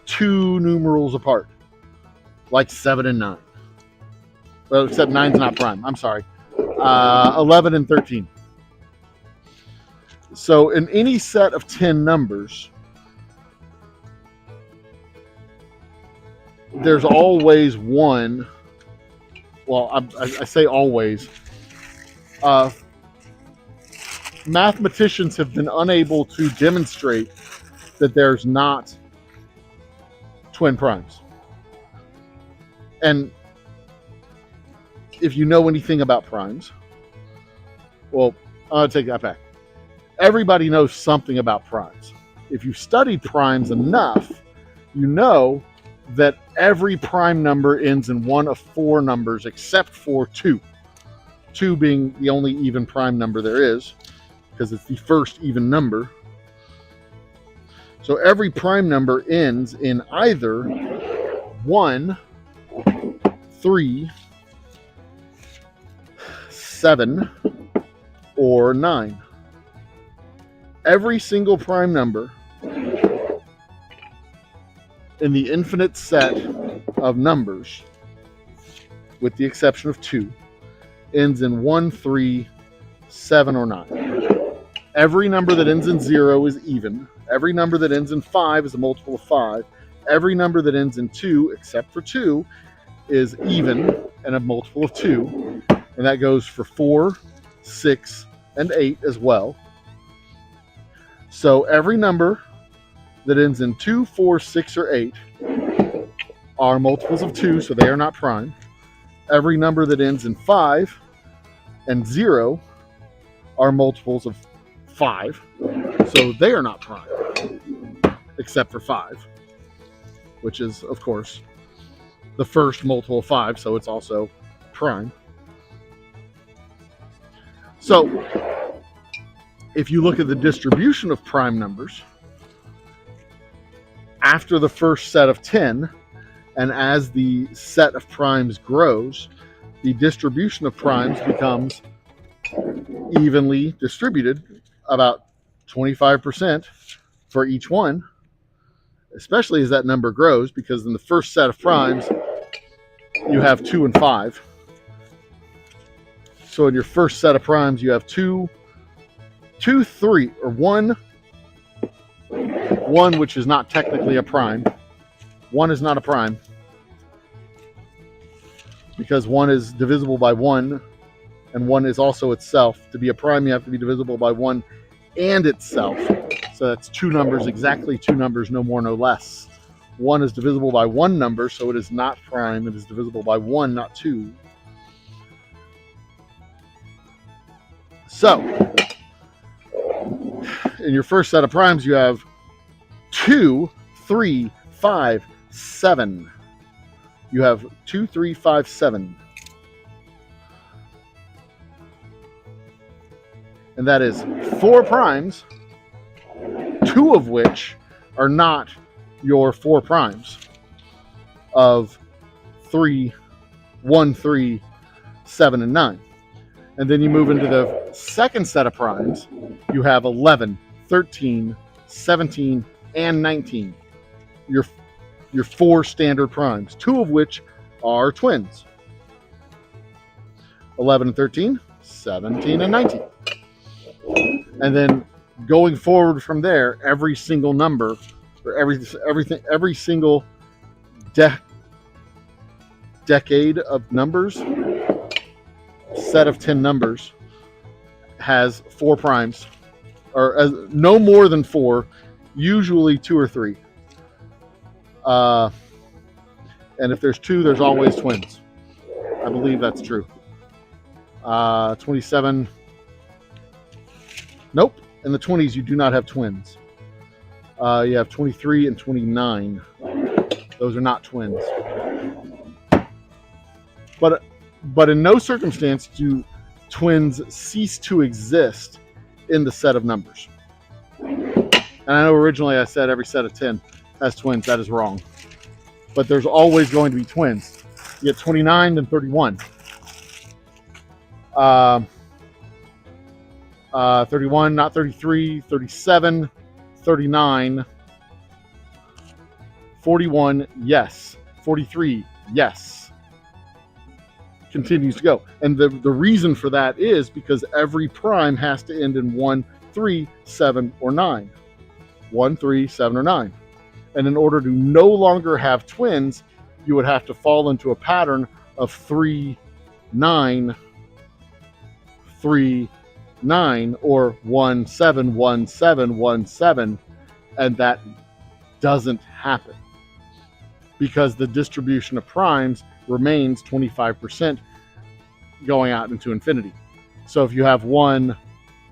two numerals apart, like 7 and 9. Well, except 9's not prime. I'm sorry. 11 and 13. So in any set of 10 numbers, there's always one. Well, I say always. Mathematicians have been unable to demonstrate that there's not twin primes. And if you know anything about primes, Well, I'll take that back. Everybody knows something about primes. If you study primes enough, you know that every prime number ends in one of four numbers except for 2. 2 being the only even prime number there is, because it's the first even number. So every prime number ends in either 1, 3, 7, or 9. Every single prime number in the infinite set of numbers, with the exception of 2, ends in 1, 3, 7, or 9. Every number that ends in 0 is even. Every number that ends in 5 is a multiple of 5. Every number that ends in 2, except for 2, is even and a multiple of 2. And that goes for 4, 6, and 8 as well. So every number that ends in 2, 4, 6, or 8 are multiples of 2, so they are not prime. Every number that ends in 5 and 0 are multiples of 5, so they are not prime, except for 5, which is, of course, the first multiple of 5, so it's also prime. So if you look at the distribution of prime numbers, after the first set of 10, and as the set of primes grows, the distribution of primes becomes evenly distributed, about 25% for each one, especially as that number grows, because in the first set of primes, you have 2 and 5. So in your first set of primes, you have 2, 3, or 1, which is not technically a prime. 1 is not a prime, because 1 is divisible by 1, and 1 is also itself. To be a prime, you have to be divisible by 1 and itself. So that's 2 numbers, exactly 2 numbers, no more, no less. 1 is divisible by 1 number, so it is not prime. It is divisible by 1, not 2. So, in your first set of primes, you have 2, 3, 5, 7. You have 2, 3, 5, 7. And that is 4 primes, 2 of which are not your 4 primes of 3, 1, 3, 7, and 9. And then you move into the second set of primes. You have 11, 13, 17, and 19. Your 4 standard primes, 2 of which are twins. 11 and 13, 17 and 19. And then going forward from there, every single number, or every single decade of numbers, set of 10 numbers, has 4 primes, or no more than 4, usually 2 or 3. And if there's 2, there's always twins. I believe that's true. 27. Nope. In the 20s, you do not have twins. You have 23 and 29. Those are not twins. But in no circumstance do twins cease to exist in the set of numbers. And I know originally I said every set of 10 has twins. That is wrong. But there's always going to be twins. You get 29, then 31. 31, not 33, 37, 39, 41, yes. 43, yes. Continues to go. And the reason for that is because every prime has to end in 1, 3, 7, or 9. 1, 3, 7, or 9. And in order to no longer have twins, you would have to fall into a pattern of 3, 9, 3, 9, or 1, 7, 1, 7, 1, 7, and that doesn't happen because the distribution of primes remains 25% going out into infinity. So if you have 1,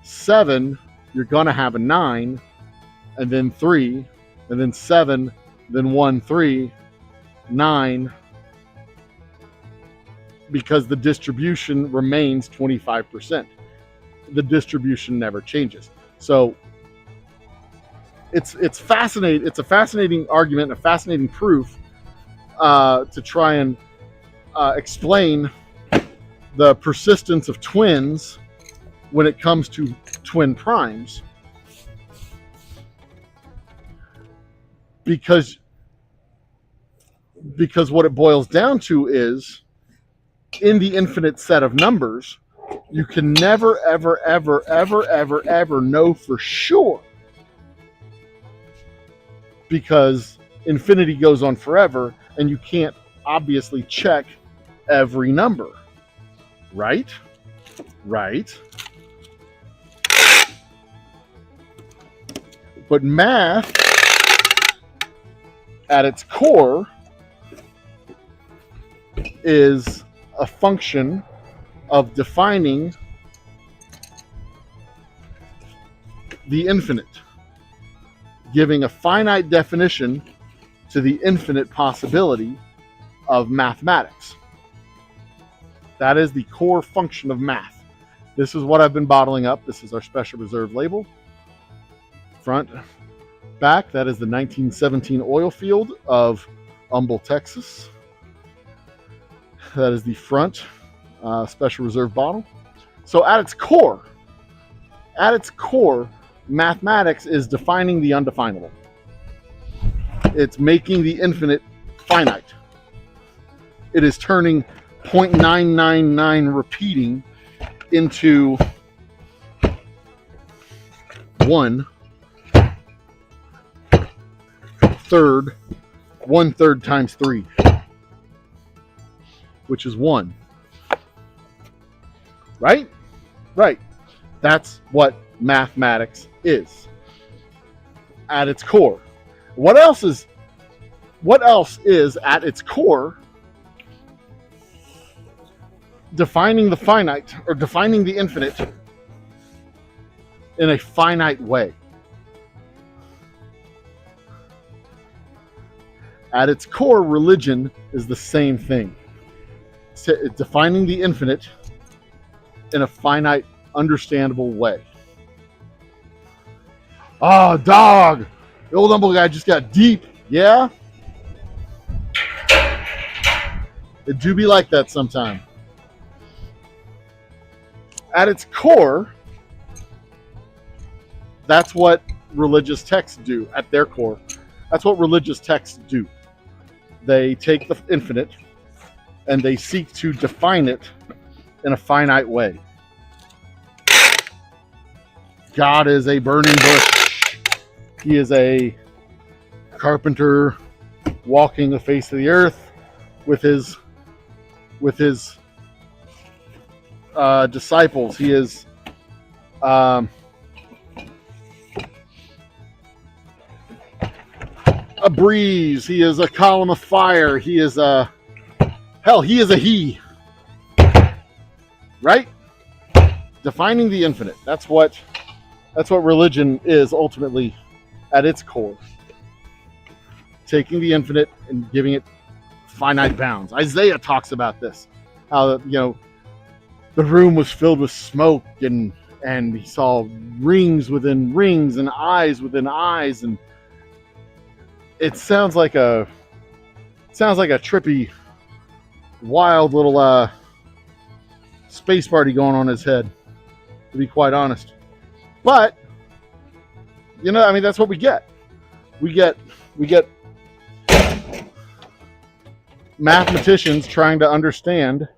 7, you're going to have a 9, and then 3, and then 7, then 1, 3, 9, because the distribution remains 25%. The distribution never changes. So it's fascinating. It's a fascinating argument, a fascinating proof to try and explain the persistence of twins when it comes to twin primes, because what it boils down to is, in the infinite set of numbers, you can never, ever, ever, ever, ever, ever know for sure, because infinity goes on forever, and you can't obviously check every number. Right? But math, at its core, is a function of defining the infinite, giving a finite definition to the infinite possibility of mathematics. That is the core function of math. This is what I've been bottling up. This is our special reserve label. Front, back, that is the 1917 oil field of Humble, Texas. That is the front special reserve bottle. So at its core, mathematics is defining the undefinable. It's making the infinite finite. It is turning 0.999 repeating into 1/3 times 3, which is 1. Right? That's what mathematics is at its core. What else is at its core defining the finite, or defining the infinite in a finite way? At its core, religion is the same thing. It's defining the infinite in a finite, understandable way. Oh, dog! The old humble guy just got deep. Yeah? It do be like that sometime. At its core, that's what religious texts do. At their core, that's what religious texts do. They take the infinite and they seek to define it in a finite way. God is a burning bush. He is a carpenter walking the face of the earth with his disciples. He is a breeze. He is a column of fire. He is a he is a he. Right? Defining the infinite. That's what religion is ultimately at its core. Taking the infinite and giving it finite bounds. Isaiah talks about this. How, the room was filled with smoke, and he saw rings within rings and eyes within eyes, and it sounds like a trippy, wild little space party going on in his head, to be quite honest. But that's what we get. We get mathematicians trying to understand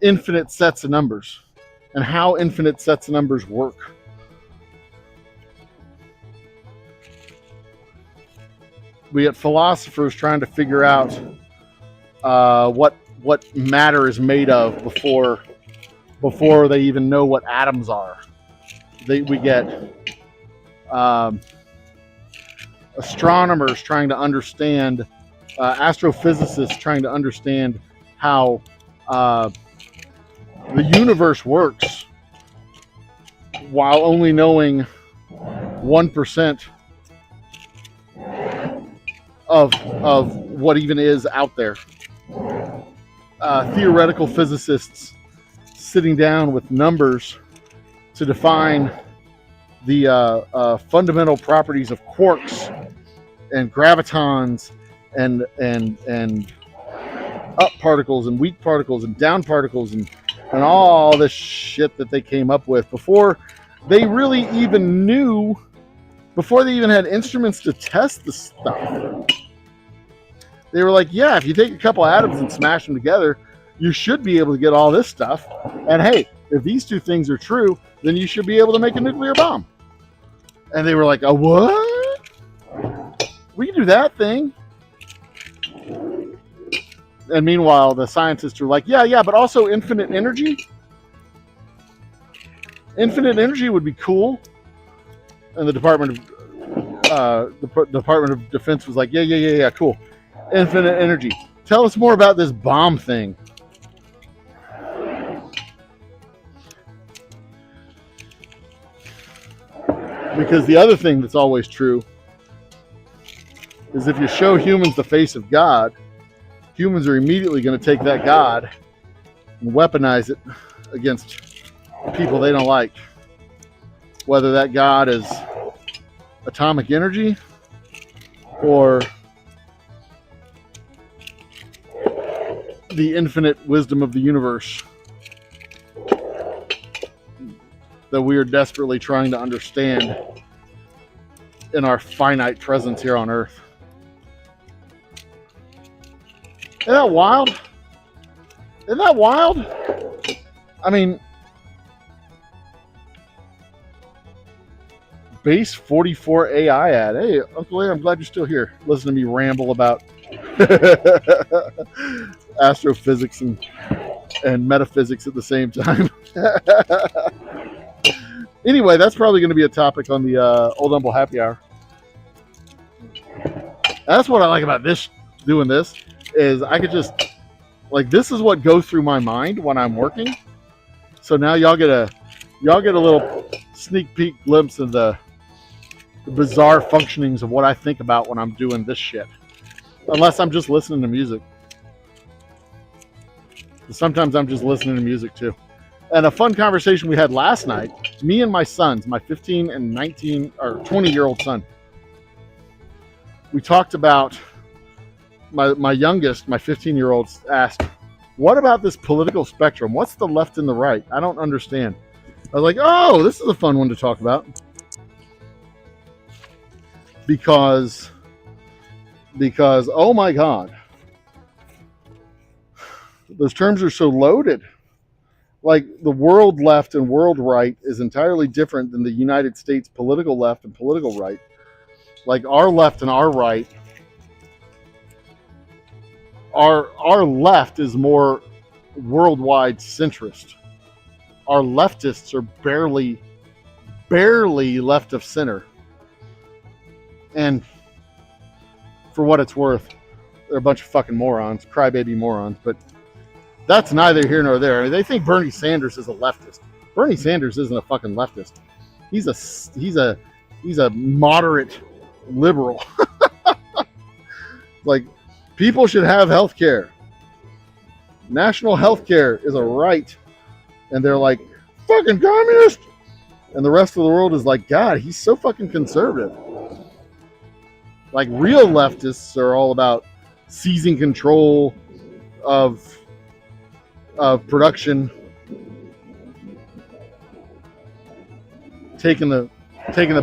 infinite sets of numbers and how infinite sets of numbers work. We get philosophers trying to figure out what matter is made of before they even know what atoms are. We get astronomers trying to understand astrophysicists trying to understand how the universe works while only knowing 1% of what even is out there. Theoretical physicists sitting down with numbers to define the fundamental properties of quarks and gravitons and up particles and weak particles and down particles and all this shit that they came up with before they really even knew, before they even had instruments to test the stuff. They were like, yeah, if you take a couple atoms and smash them together, you should be able to get all this stuff. And hey, if these two things are true, then you should be able to make a nuclear bomb. And they were like, a what? We can do that thing. And meanwhile, the scientists are like, yeah, but also infinite energy. Infinite energy would be cool. And the Department of Defense was like, yeah, cool. Infinite energy. Tell us more about this bomb thing. Because the other thing that's always true is if you show humans the face of God, humans are immediately going to take that God and weaponize it against people they don't like. Whether that God is atomic energy or the infinite wisdom of the universe that we are desperately trying to understand in our finite presence here on Earth. Isn't that wild? Isn't that wild? I mean, Base 44 AI ad. Hey, Uncle A, I'm glad you're still here. Listen to me ramble about astrophysics and metaphysics at the same time. Anyway, that's probably going to be a topic on the Old Humble Happy Hour. That's what I like about this, doing this, is I could just, like, this is what goes through my mind when I'm working. So now y'all get a little sneak peek glimpse of the bizarre functionings of what I think about when I'm doing this shit. Unless I'm just listening to music. Sometimes I'm just listening to music too. And a fun conversation we had last night, me and my sons, my 15 and 19 or 20-year-old son. We talked about, my youngest, my 15-year-old asked, what about this political spectrum? What's the left and the right? I don't understand. I was like, oh, this is a fun one to talk about. Because oh my God, those terms are so loaded. Like, the world left and world right is entirely different than the United States political left and political right. Like, our left and our right, our left is more worldwide centrist. Our leftists are barely left of center. And for what it's worth, they're a bunch of fucking morons, crybaby morons, but that's neither here nor there. I mean, they think Bernie Sanders is a leftist. Bernie Sanders isn't a fucking leftist. He's a moderate liberal. Like, people should have health care. National health care is a right. And they're like, fucking communist. And the rest of the world is like, God, he's so fucking conservative. Like, real leftists are all about seizing control of production, taking the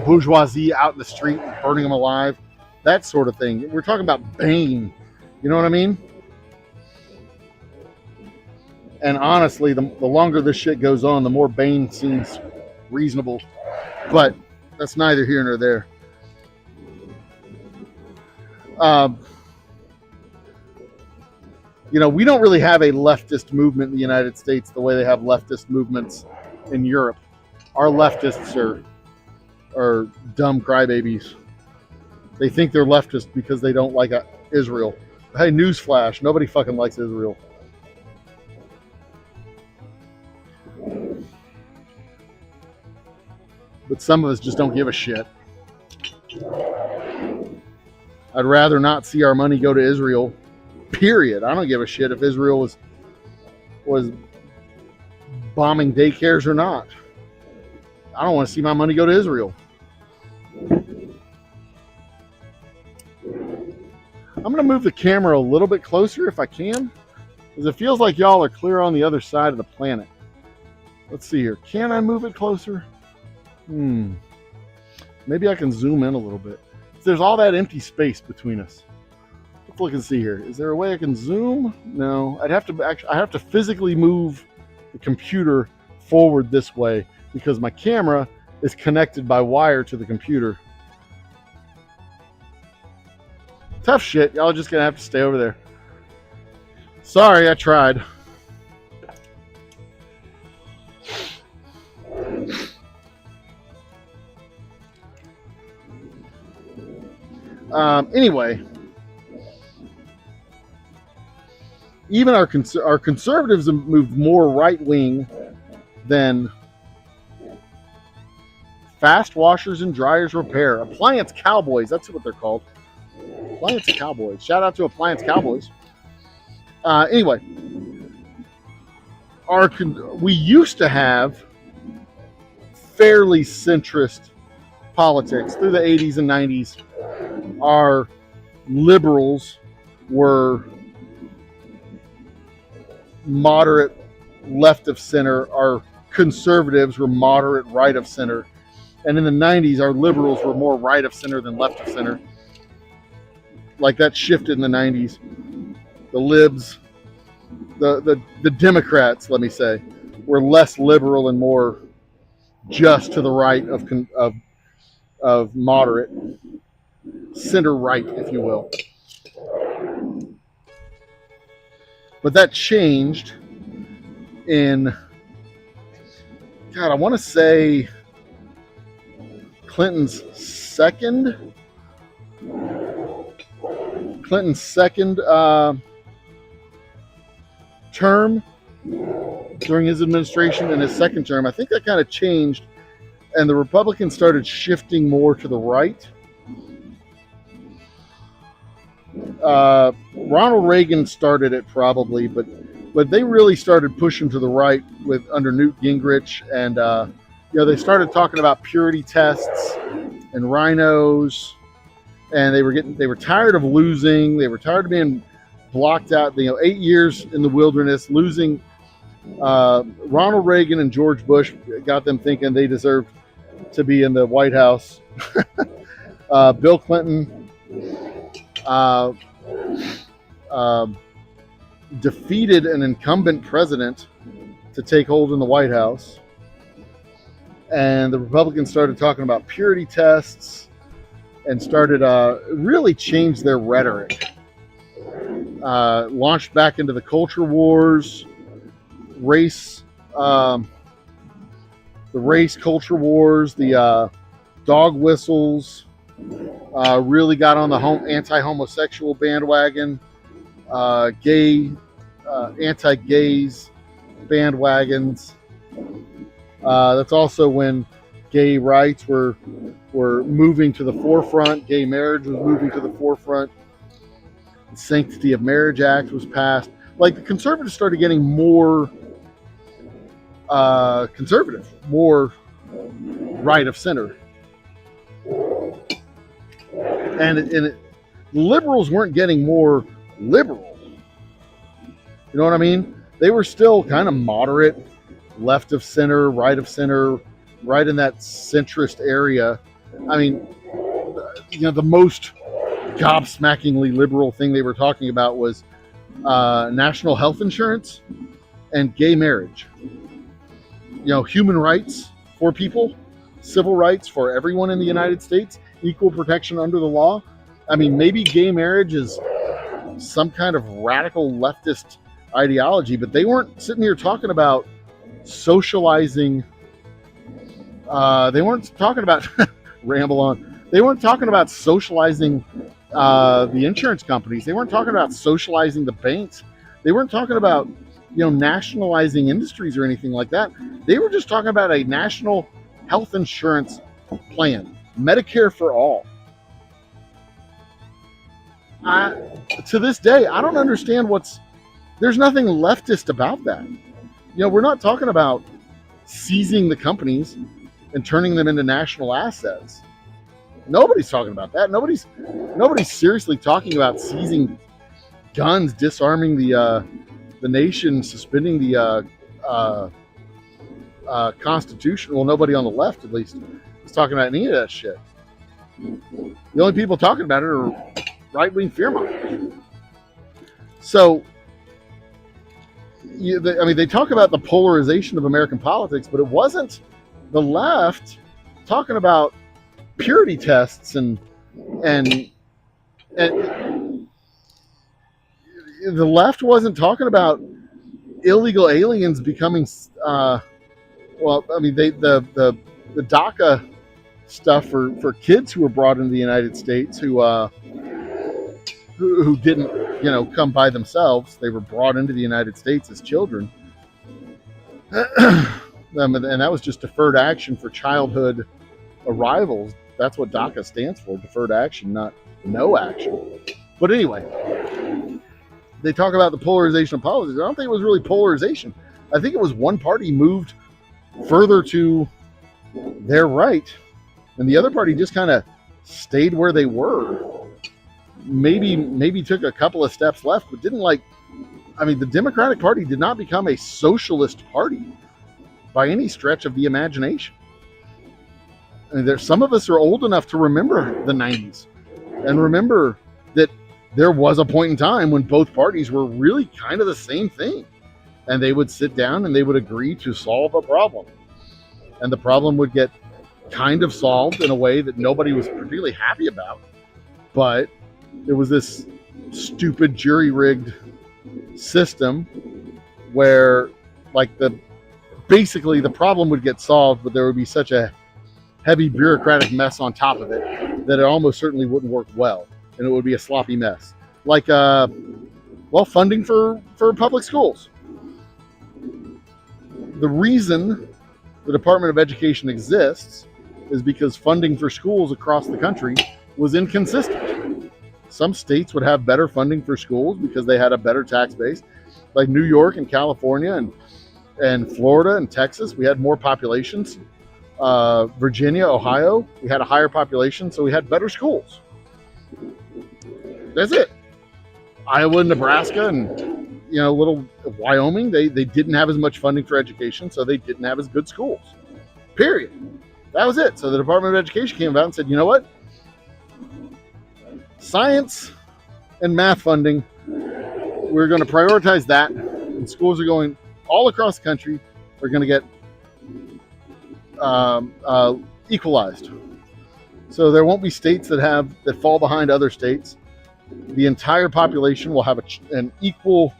bourgeoisie out in the street and burning them alive, that sort of thing. We're talking about Bane, you know what I mean? And honestly, the longer this shit goes on, the more Bane seems reasonable. But that's neither here nor there. You know, we don't really have a leftist movement in the United States the way they have leftist movements in Europe. Our leftists are dumb crybabies. They think they're leftist because they don't like Israel. Hey, newsflash, nobody fucking likes Israel. But some of us just don't give a shit. I'd rather not see our money go to Israel. Period. I don't give a shit if Israel was bombing daycares or not. I don't want to see my money go to Israel. I'm going to move the camera a little bit closer if I can, because it feels like y'all are clear on the other side of the planet. Let's see here. Can I move it closer? Maybe I can zoom in a little bit. There's all that empty space between us. Let's look and see here. Is there a way I can zoom? No. I have to physically move the computer forward this way because my camera is connected by wire to the computer. Tough shit. Y'all are just gonna have to stay over there. Sorry, I tried. Anyway, even our conservatives have moved more right wing than fast washers and dryers repair. Appliance cowboys. That's what they're called. Appliance cowboys. Shout out to Appliance Cowboys. Anyway, we used to have fairly centrist politics through the 80s and 90s. Our liberals were moderate left of center. Our conservatives were moderate right of center. And in the 90s, our liberals were more right of center than left of center. Like that shifted in the 90s. The libs, the Democrats, let me say, were less liberal and more just to the right of moderate, center right, if you will. But that changed in, God, I want to say Clinton's second term during his administration, and his second term. I think that kind of changed, and the Republicans started shifting more to the right. Ronald Reagan started it probably, but they really started pushing to the right under Newt Gingrich, and they started talking about purity tests and rhinos, and they were tired of losing. They were tired of being blocked out. 8 years in the wilderness, losing. Ronald Reagan and George Bush got them thinking they deserved to be in the White House. Bill Clinton defeated an incumbent president to take hold in the White House. And the Republicans started talking about purity tests and started really changed their rhetoric. Launched back into the culture wars, the race culture wars, the dog whistles, really got on the anti-homosexual bandwagon, anti-gays bandwagons. That's also when gay rights were moving to the forefront. Gay marriage was moving to the forefront. The Sanctity of Marriage Act was passed. Like, the conservatives started getting more conservative, more right of center. And the liberals weren't getting more liberal. You know what I mean? They were still kind of moderate, left of center, right in that centrist area. I mean, the most gobsmackingly liberal thing they were talking about was national health insurance and gay marriage. Human rights for people, civil rights for everyone in the United States, equal protection under the law. I mean, maybe gay marriage is some kind of radical leftist ideology, but they weren't sitting here talking about socializing. They weren't talking about ramble on. They weren't talking about socializing the insurance companies. They weren't talking about socializing the banks. They weren't talking about, nationalizing industries or anything like that. They were just talking about a national health insurance plan, Medicare for all. I, to this day, I don't understand there's nothing leftist about that. We're not talking about seizing the companies and turning them into national assets. Nobody's talking about that. Nobody's seriously talking about seizing guns, disarming the nation, suspending the Constitution. Well, nobody on the left, at least, is talking about any of that shit. The only people talking about it are right-wing fearmongers. So, they talk about the polarization of American politics, but it wasn't the left talking about purity tests and the left wasn't talking about illegal aliens becoming the DACA stuff for kids who were brought into the United States who didn't come by themselves. They were brought into the United States as children. And that was just deferred action for childhood arrivals. That's what DACA stands for, deferred action, not no action. But anyway, they talk about the polarization of politics. I don't think it was really polarization. I think it was one party moved further to their right, and the other party just kind of stayed where they were. Maybe took a couple of steps left, but didn't the Democratic Party did not become a socialist party by any stretch of the imagination. Some of us are old enough to remember the 90s and remember that there was a point in time when both parties were really kind of the same thing, and they would sit down and they would agree to solve a problem, and the problem would get kind of solved in a way that nobody was particularly happy about, but it was this stupid jury-rigged system where basically the problem would get solved, but there would be such a heavy bureaucratic mess on top of it that it almost certainly wouldn't work well, and it would be a sloppy mess. Funding for public schools. The reason the Department of Education exists is because funding for schools across the country was inconsistent. Some states would have better funding for schools because they had a better tax base, like New York and California and Florida and Texas. We had more populations. Virginia, Ohio, we had a higher population, so we had better schools. That's it. Iowa and Nebraska and little Wyoming, they didn't have as much funding for education, so they didn't have as good schools. Period. That was it. So the Department of Education came about and said, you know what? Science and math funding, we're going to prioritize that, and schools are going all across the country are going to get equalized. So there won't be states that fall behind other states. The entire population will have an equal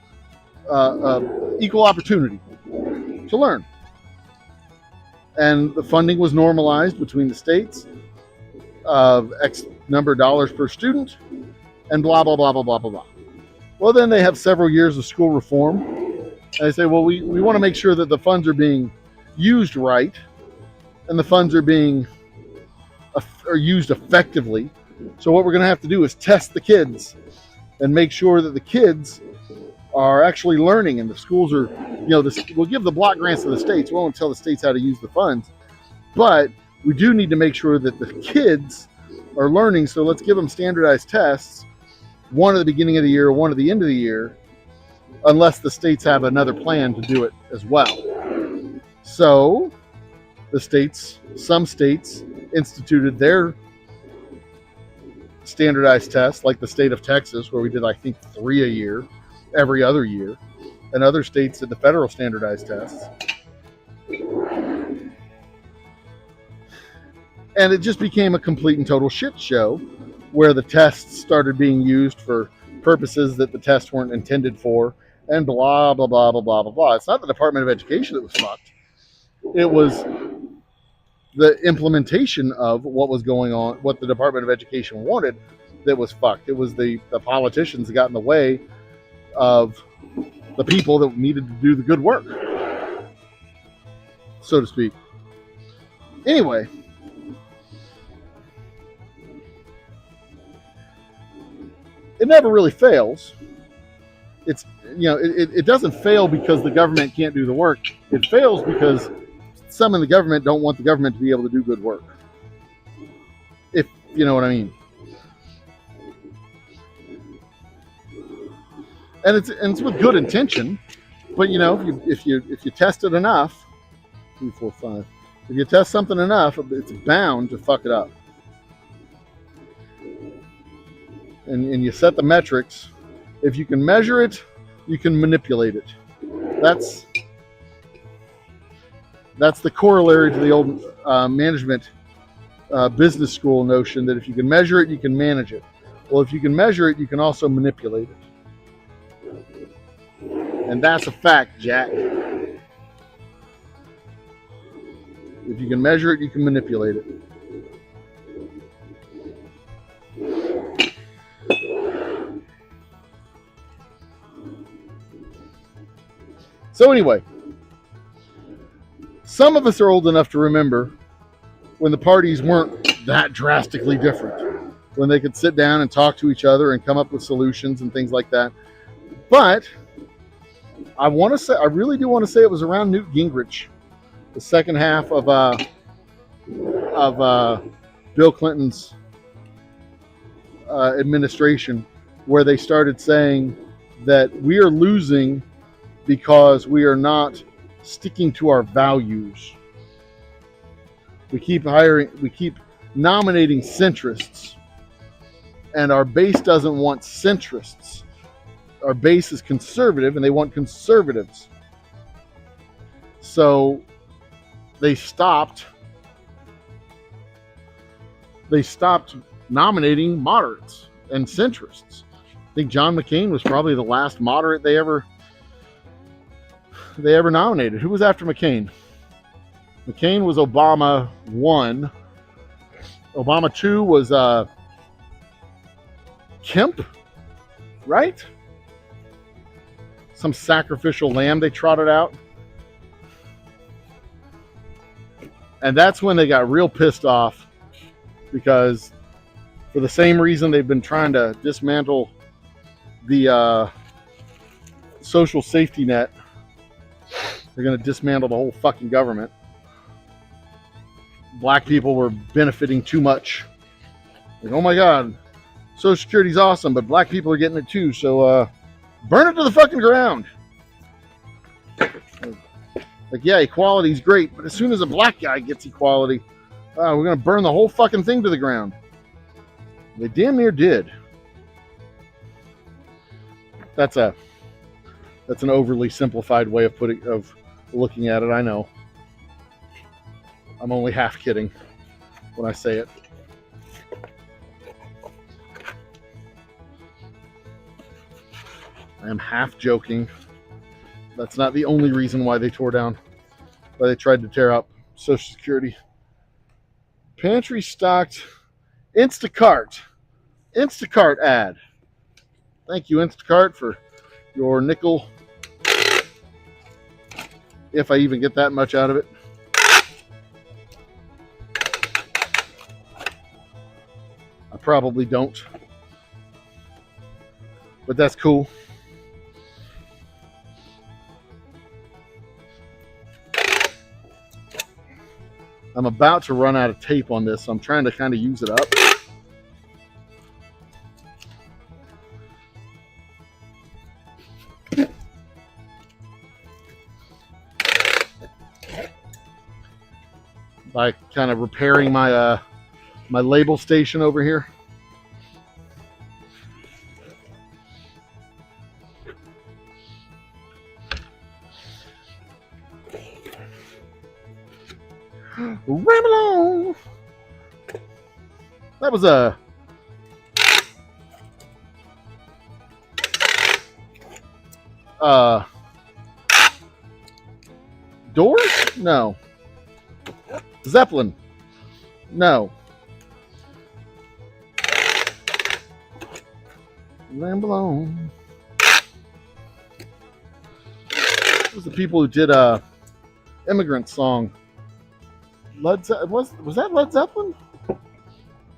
opportunity to learn. And the funding was normalized between the states of X number of dollars per student, and blah, blah, blah, blah, blah, blah, blah. Well, then they have several years of school reform. And they say, well, we want to make sure that the funds are being used right, and the funds are used effectively. So what we're going to have to do is test the kids and make sure that the kids are actually learning, and the schools are, we'll give the block grants to the states. We won't tell the states how to use the funds, but we do need to make sure that the kids are learning. So let's give them standardized tests, one at the beginning of the year, one at the end of the year, unless the states have another plan to do it as well. So some states instituted their standardized tests, like the state of Texas, where we did, I think, 3 a year, every other year, and other states did the federal standardized tests. And it just became a complete and total shit show, where the tests started being used for purposes that the tests weren't intended for, and blah, blah, blah, blah, blah, blah, blah. It's not the Department of Education that was fucked. It was the implementation of what was going on, what the Department of Education wanted, that was fucked. It was the politicians that got in the way of the people that needed to do the good work, so to speak. Anyway, it never really fails. It's, it doesn't fail because the government can't do the work. It fails because some in the government don't want the government to be able to do good work. If you know what I mean. And it's with good intention, but if you test it enough, 3, 4, 5. If you test something enough, it's bound to fuck it up. And you set the metrics. If you can measure it, you can manipulate it. That's the corollary to the old management business school notion that if you can measure it, you can manage it. Well, if you can measure it, you can also manipulate it. And that's a fact, Jack. If you can measure it, you can manipulate it. So anyway, some of us are old enough to remember when the parties weren't that drastically different, when they could sit down and talk to each other and come up with solutions and things like that. But I really do want to say it was around Newt Gingrich, the second half of Bill Clinton's administration, where they started saying that we are losing because we are not sticking to our values. We keep nominating centrists, and our base doesn't want centrists. Our base is conservative, and they want conservatives. So they stopped nominating moderates and centrists. I think John McCain was probably the last moderate they ever nominated. Who was after McCain? McCain was Obama 1. Obama 2 was Kemp, right? Some sacrificial lamb they trotted out. And that's when they got real pissed off, because for the same reason they've been trying to dismantle the social safety net, they're going to dismantle the whole fucking government. Black people were benefiting too much. Like, oh my God, Social Security's awesome, but black people are getting it too, so burn it to the fucking ground. Like, yeah, equality's great, but as soon as a black guy gets equality, we're going to burn the whole fucking thing to the ground. They damn near did. That's an overly simplified way of looking at it, I know. I'm only half kidding when I say it. I am half joking. That's not the only reason why they tried to tear up Social Security. Pantry stocked Instacart ad. Thank you, Instacart, for your nickel, if I even get that much out of it. I probably don't, but that's cool. I'm about to run out of tape on this, so I'm trying to kind of use it up. By kind of repairing my my label station over here. Ramblon! That was a Doors? No. Zeppelin? No. Ramble on. It was the people who did Immigrant Song. Was that Led Zeppelin?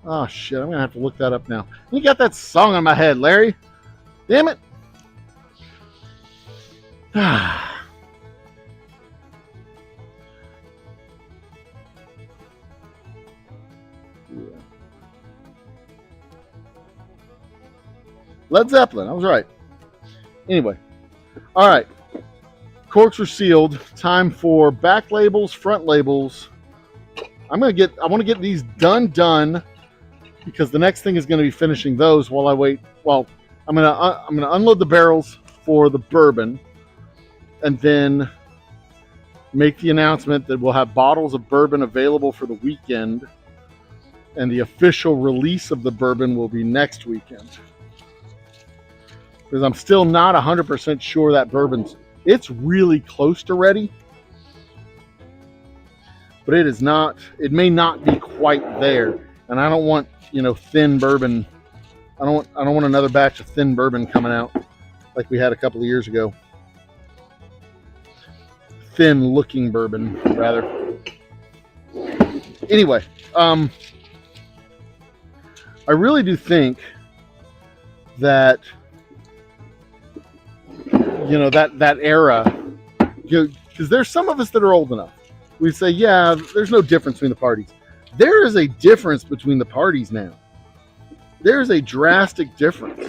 Oh shit, I'm gonna have to look that up now. You got that song on my head, Larry. Damn it. Led Zeppelin, I was right. Anyway, all right. Corks are sealed. Time for back labels, front labels. I want to get these done because the next thing is going to be finishing those while I wait. Well, I'm gonna unload the barrels for the bourbon, and then make the announcement that we'll have bottles of bourbon available for the weekend, and the official release of the bourbon will be next weekend. Because I'm still not 100% sure that bourbon's, it's really close to ready, but it is not, it may not be quite there. And I don't want, thin bourbon. I don't want another batch of thin bourbon coming out like we had a couple of years ago. Thin looking bourbon, rather. Anyway, I really do think that that era, because there's some of us that are old enough. We say, yeah, there's no difference between the parties. There is a difference between the parties now. There's a drastic difference.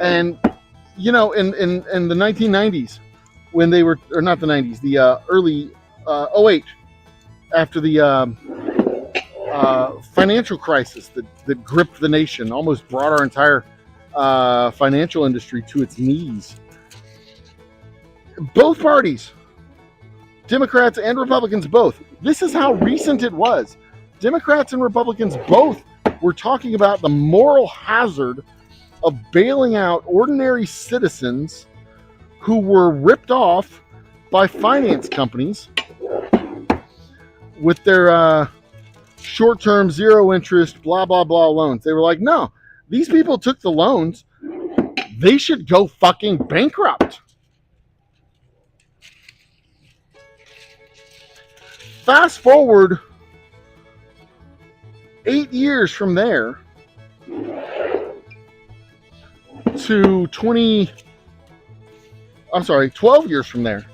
And, in the 1990s, when they were, or not the 90s, the early 08, after the financial crisis that gripped the nation, almost brought our entire financial industry to its knees. Both parties, Democrats and Republicans both, this is how recent it was. Democrats and Republicans both were talking about the moral hazard of bailing out ordinary citizens who were ripped off by finance companies with their short-term, zero-interest, blah, blah, blah loans. They were like, no, these people took the loans. They should go fucking bankrupt. Fast forward 8 years from there to 12 years from there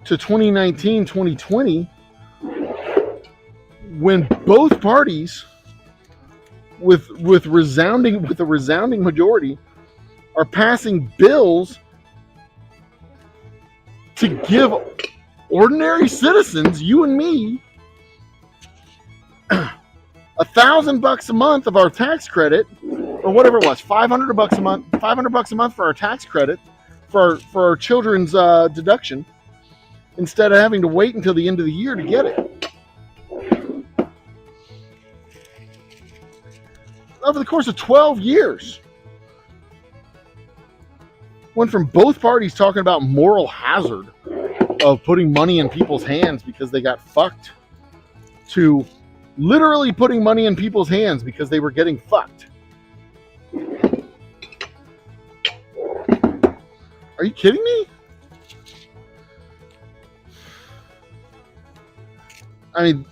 to 2019, 2020, when both parties with a resounding majority are passing bills to give ordinary citizens, you and me, $1,000 a month of our tax credit, or whatever it was, $500 a month, $500 a month for our tax credit for our children's deduction, instead of having to wait until the end of the year to get it. Over the course of 12 years, went from both parties talking about moral hazard of putting money in people's hands because they got fucked, to literally putting money in people's hands because they were getting fucked. Are you kidding me? I mean,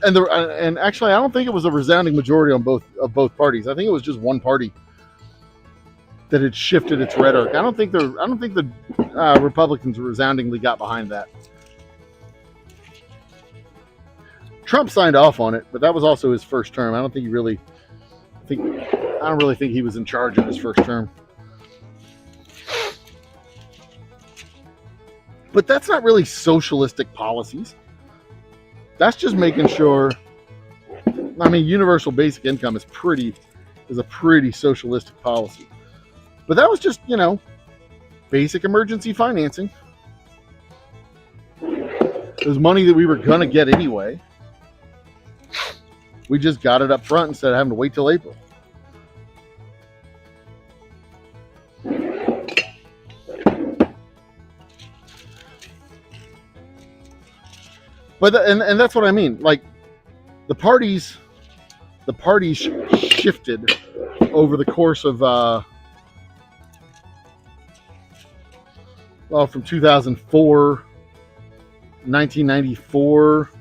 and actually, I don't think it was a resounding majority on both parties. I think it was just one party that had shifted its rhetoric. I don't think the Republicans resoundingly got behind that. Trump signed off on it, but that was also his first term. I don't really think he was in charge of his first term. But that's not really socialistic policies. That's just making sure. I mean, universal basic income is a pretty socialistic policy. But that was just, basic emergency financing. It was money that we were going to get anyway. We just got it up front instead of having to wait till April. But and that's what I mean. Like, the parties shifted over the course of from 2004, 1994.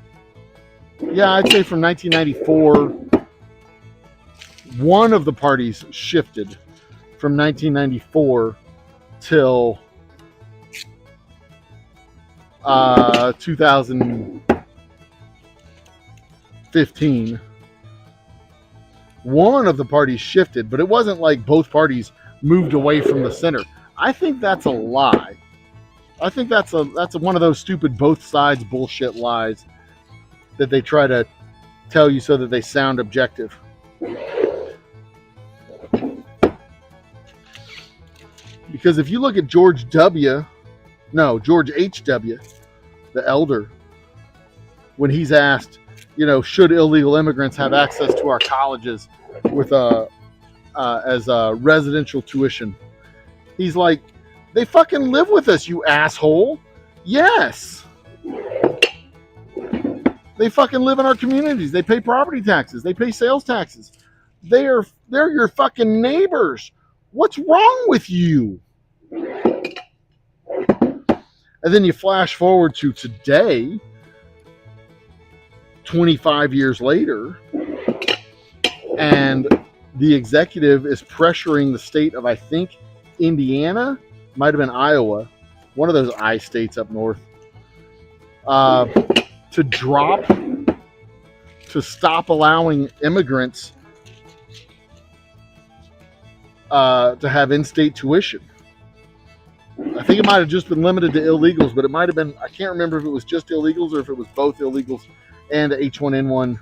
Yeah, I'd say from 1994, one of the parties shifted from 1994 till 2015. One of the parties shifted, but it wasn't like both parties moved away from the center. I think that's a lie. I think that's one of those stupid both sides bullshit lies that they try to tell you so that they sound objective. Because if you look at George H.W., the elder, when he's asked, should illegal immigrants have access to our colleges with as residential tuition? He's like, they fucking live with us, you asshole. Yes. They fucking live in our communities. They pay property taxes. They pay sales taxes. They're your fucking neighbors. What's wrong with you? And then you flash forward to today, 25 years later, and the executive is pressuring the state of, I think, Indiana, might have been Iowa, one of those I states up north, to stop allowing immigrants to have in-state tuition. I think it might have just been limited to illegals, but it might have been, I can't remember if it was just illegals or if it was both illegals and H1N1.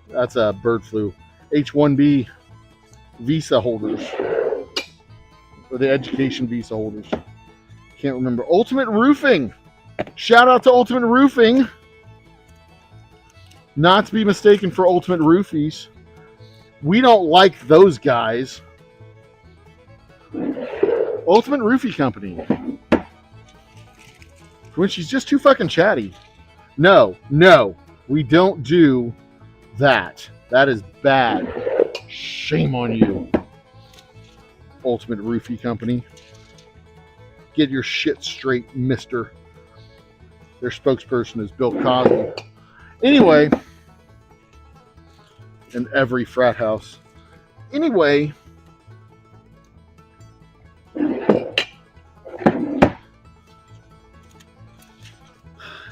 That's a bird flu. H1B visa holders, or the education visa holders. Can't remember. Ultimate Roofing. Shout out to Ultimate Roofing. Not to be mistaken for Ultimate Roofies. We don't like those guys. Ultimate Roofie Company. When she's just too fucking chatty. No, we don't do that. That is bad. Shame on you. Ultimate Roofie Company. Get your shit straight, mister. Their spokesperson is Bill Cosby. Anyway, in every frat house. Anyway,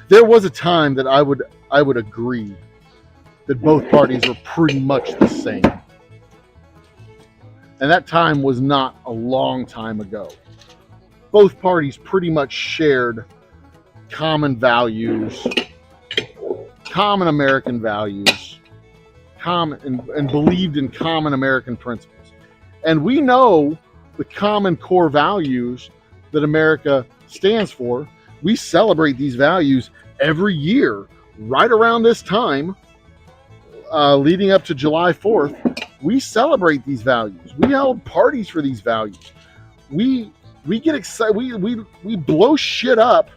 there was a time that I would agree that both parties were pretty much the same. And that time was not a long time ago. Both parties pretty much shared common values, common American values, and believed in common American principles. And we know the common core values that America stands for. We celebrate these values every year, right around this time, leading up to July 4th. We celebrate these values. We held parties for these values. We get excited. We blow shit up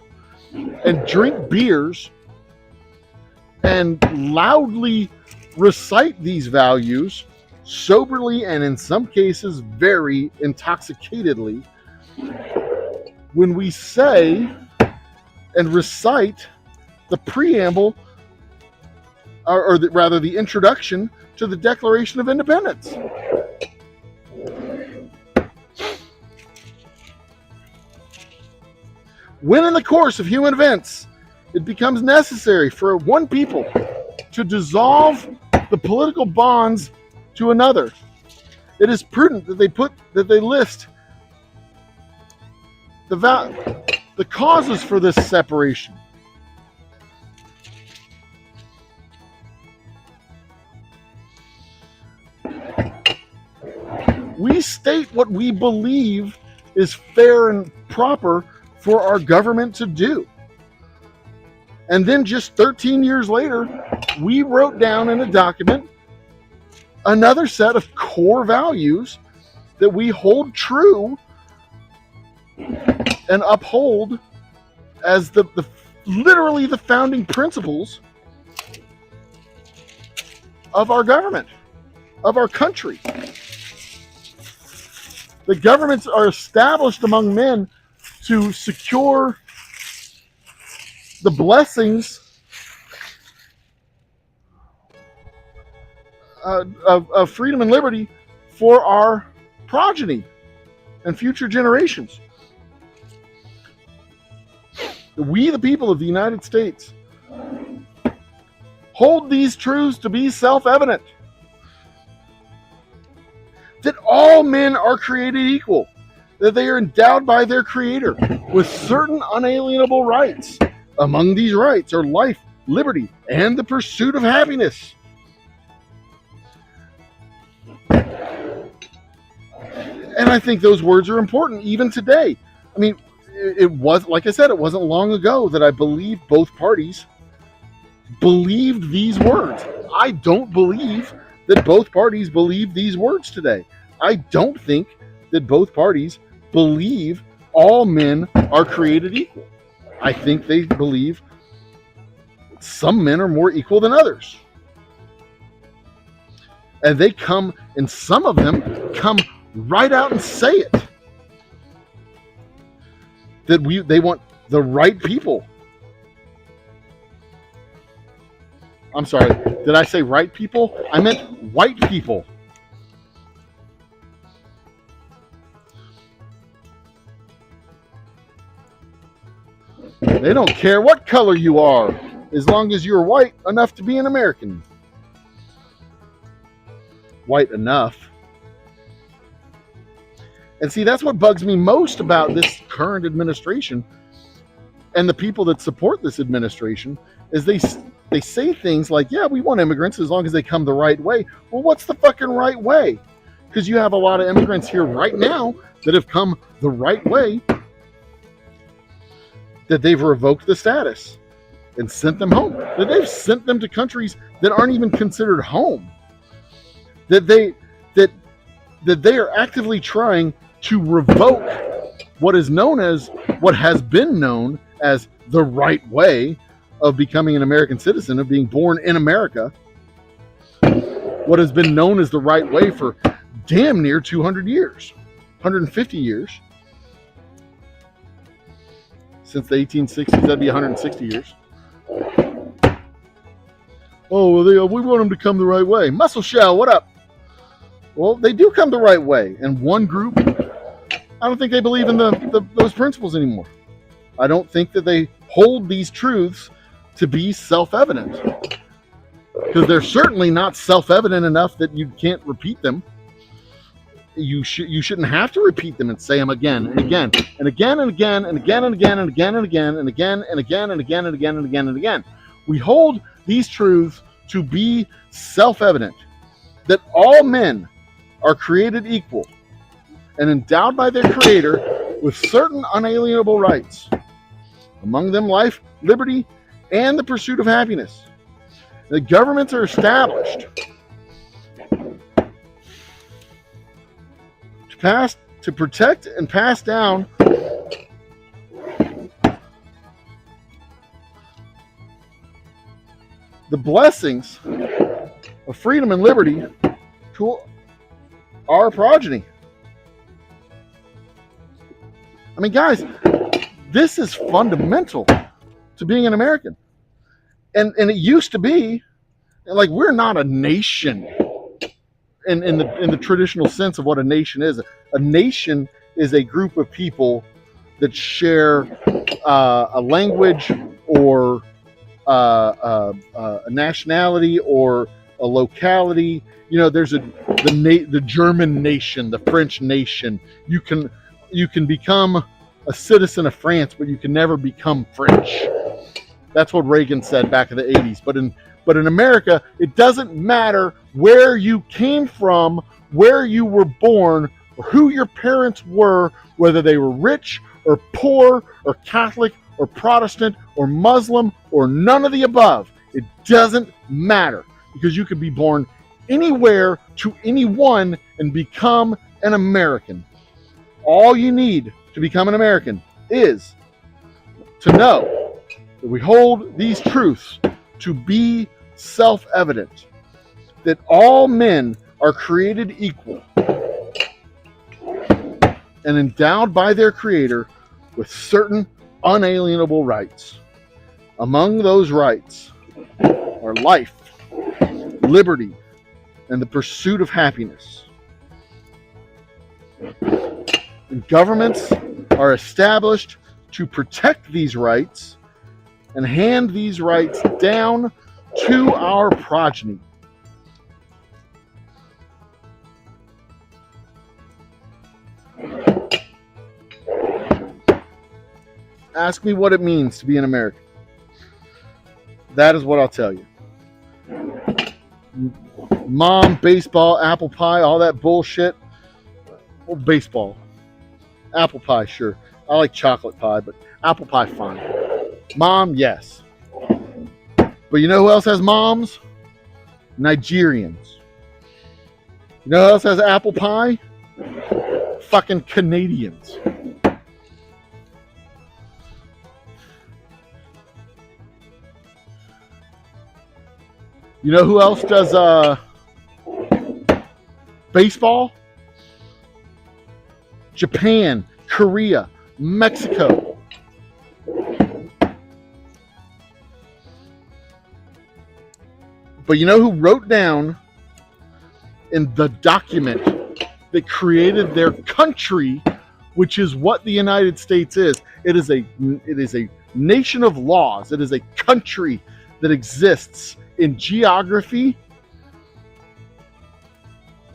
and drink beers and loudly recite these values soberly and in some cases very intoxicatedly when we say and recite the preamble or rather the introduction to the Declaration of Independence. When in the course of human events it becomes necessary for one people to dissolve the political bonds to another, it is prudent that they list the causes for this separation. We state what we believe is fair and proper for our government to do. And then just 13 years later, we wrote down in a document another set of core values that we hold true and uphold as literally the founding principles of our government, of our country. The governments are established among men to secure the blessings of freedom and liberty for our progeny and future generations. We, the people of the United States, hold these truths to be self-evident. That all men are created equal, that they are endowed by their Creator with certain unalienable rights. Among these rights are life, liberty, and the pursuit of happiness. And I think those words are important even today. I mean, it was, like I said, it wasn't long ago that I believe both parties believed these words. I don't believe that both parties believe these words today. I don't think that both parties believe all men are created equal. I think they believe some men are more equal than others. And they come, and some of them come right out and say it. That they want the right people. I'm sorry, did I say right people? I meant white people. They don't care what color you are, as long as you're white enough to be an American. White enough. And see, that's what bugs me most about this current administration and the people that support this administration is they say things like, yeah, we want immigrants as long as they come the right way. Well, what's the fucking right way? Because you have a lot of immigrants here right now that have come the right way, that they've revoked the status and sent them home. That they've sent them to countries that aren't even considered home. That they are actively trying to revoke what is known as, what has been known as the right way of becoming an American citizen, of being born in America. What has been known as the right way for damn near 200 years, 150 years. Since the 1860s, that'd be 160 years. Oh, well, we want them to come the right way. Muscle Shell, what up? Well, they do come the right way. And one group, I don't think they believe in those principles anymore. I don't think that they hold these truths to be self-evident. Because they're certainly not self-evident enough that you can't repeat them. You shouldn't have to repeat them and say them again and again and again and again and again and again and again and again and again and again and again and again and again and again. We hold these truths to be self-evident, that all men are created equal and endowed by their Creator with certain unalienable rights, among them life, liberty, and the pursuit of happiness. The governments are established to protect and pass down the blessings of freedom and liberty to our progeny. I mean, guys, this is fundamental to being an American. And it used to be, like, we're not a nation in the traditional sense of what a nation is. A nation is a group of people that share a language or a nationality or a locality. You know, there's the German nation, the French nation. You can become a citizen of France, but you can never become French. That's what Reagan said back in the 80s. But in America, it doesn't matter where you came from, where you were born, or who your parents were, whether they were rich or poor or Catholic or Protestant or Muslim or none of the above. It doesn't matter, because you could be born anywhere to anyone and become an American. All you need to become an American is to know that we hold these truths to be self-evident, that all men are created equal and endowed by their Creator with certain unalienable rights. Among those rights are life, liberty, and the pursuit of happiness. And governments are established to protect these rights and hand these rights down to our progeny. Ask me what it means to be an American. That is what I'll tell you. Mom, baseball, apple pie, all that bullshit. Well, baseball. Apple pie, sure. I like chocolate pie, but apple pie, fine. Mom, yes. But you know who else has moms? Nigerians. You know who else has apple pie? Fucking Canadians. You know who else does baseball? Japan, Korea, Mexico. But you know who wrote down in the document that created their country, which is what the United States is? It is a nation of laws. It is a country that exists in geography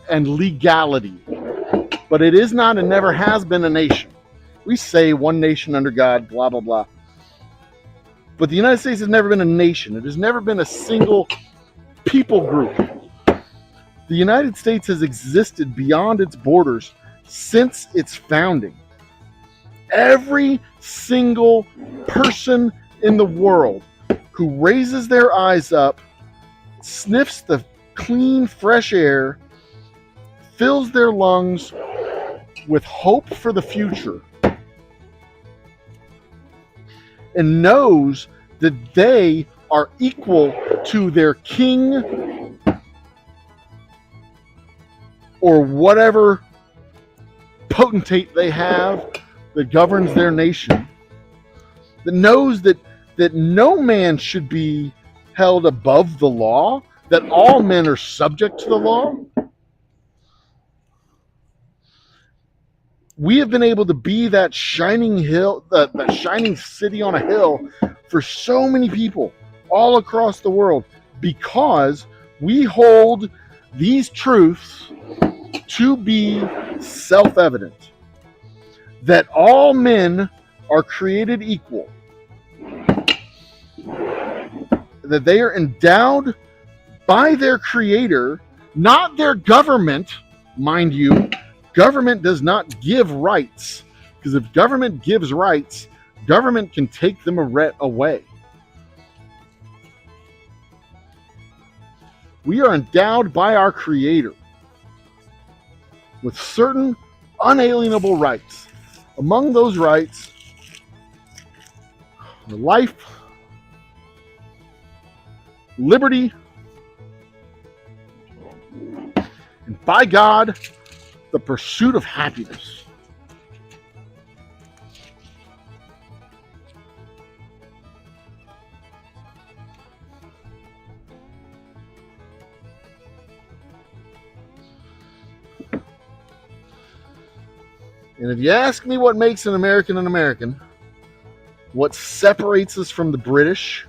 and legality. But it is not and never has been a nation. We say one nation under God, blah, blah, blah. But the United States has never been a nation. It has never been a single people group. The United States has existed beyond its borders since its founding. Every single person in the world who raises their eyes up, sniffs the clean, fresh air, fills their lungs with hope for the future, and knows that they are equal to their king or whatever potentate they have that governs their nation, that knows that no man should be held above the law, that all men are subject to the law. We have been able to be that shining hill, that shining city on a hill for so many people all across the world because we hold these truths to be self-evident. That all men are created equal. That they are endowed by their Creator, not their government, mind you. Government does not give rights, because if government gives rights, government can take them away. We are endowed by our Creator with certain unalienable rights. Among those rights are life, liberty, and by God, the pursuit of happiness. And if you ask me what makes an American, what separates us from the British,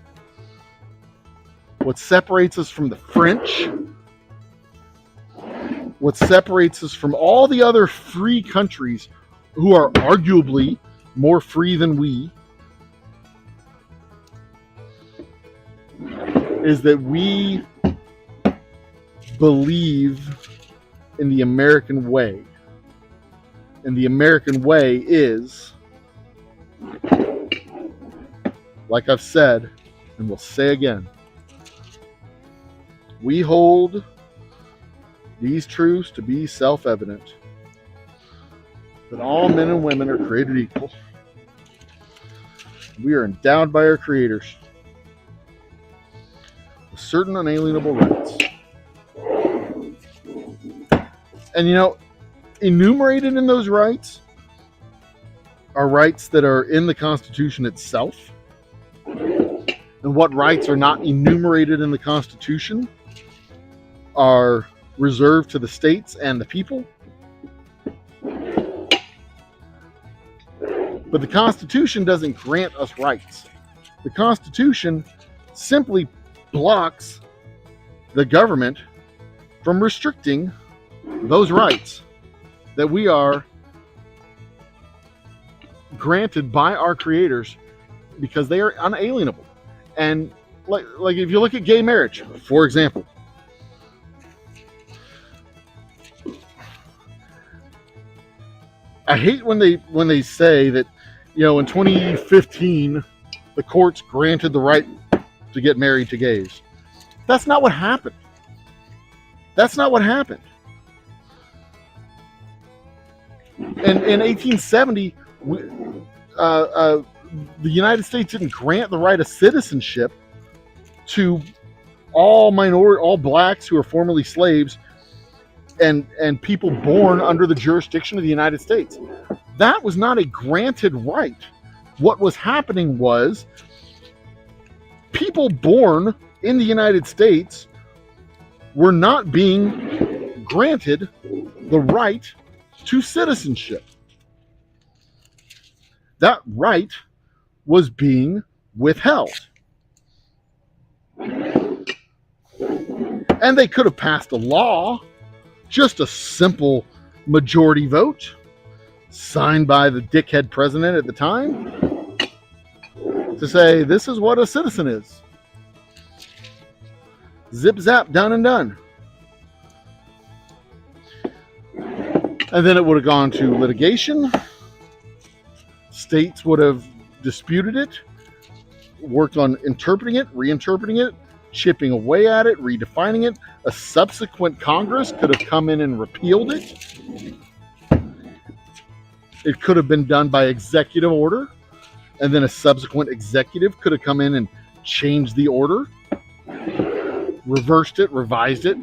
what separates us from the French, what separates us from all the other free countries who are arguably more free than we, is that we believe in the American way. And the American way is, like I've said, and will say again, we hold these truths to be self-evident, that all men and women are created equal. We are endowed by our creators with certain unalienable rights. And enumerated in those rights are rights that are in the Constitution itself. And what rights are not enumerated in the Constitution are reserved to the states and the people. But the Constitution doesn't grant us rights. The Constitution simply blocks the government from restricting those rights that we are granted by our creators because they are unalienable. And like if you look at gay marriage, for example, I hate when they say that, in 2015 the courts granted the right to get married to gays. That's not what happened. That's not what happened. In 1870, the United States didn't grant the right of citizenship to all blacks who are formerly slaves and people born under the jurisdiction of the United States. That was not a granted right. What was happening was people born in the United States were not being granted the right to citizenship. That right was being withheld. And they could have passed a law, just a simple majority vote, signed by the dickhead president at the time, to say this is what a citizen is. Zip zap, done and done. And then it would have gone to litigation. States would have disputed it, worked on interpreting it, reinterpreting it, chipping away at it, redefining it. A subsequent Congress could have come in and repealed it. It could have been done by executive order, and then a subsequent executive could have come in and changed the order, reversed it, revised it.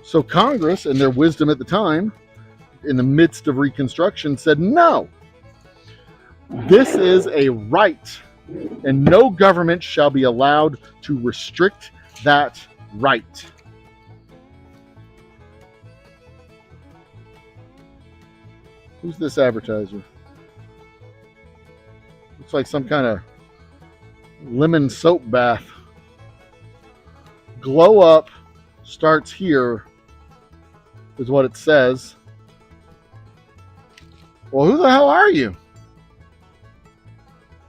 So Congress, in their wisdom at the time, in the midst of Reconstruction, said, no, this is a right, and no government shall be allowed to restrict that right. Who's this advertiser? Looks like some kind of lemon soap bath. Glow up starts here, is what it says. Well, who the hell are you?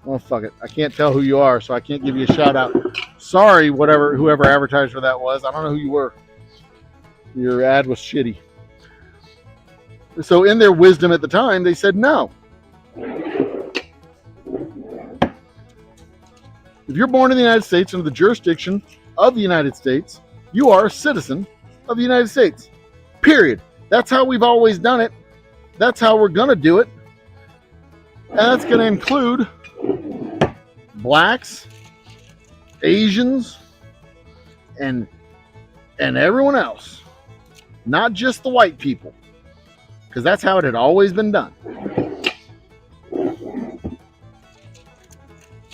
Oh, fuck it. I can't tell who you are, so I can't give you a shout out. Sorry, whoever advertised for that was. I don't know who you were. Your ad was shitty. So in their wisdom at the time, they said no. If you're born in the United States under the jurisdiction of the United States, you are a citizen of the United States. Period. That's how we've always done it. That's how we're going to do it. And that's going to include blacks, Asians, and everyone else. Not just the white people. Because that's how it had always been done.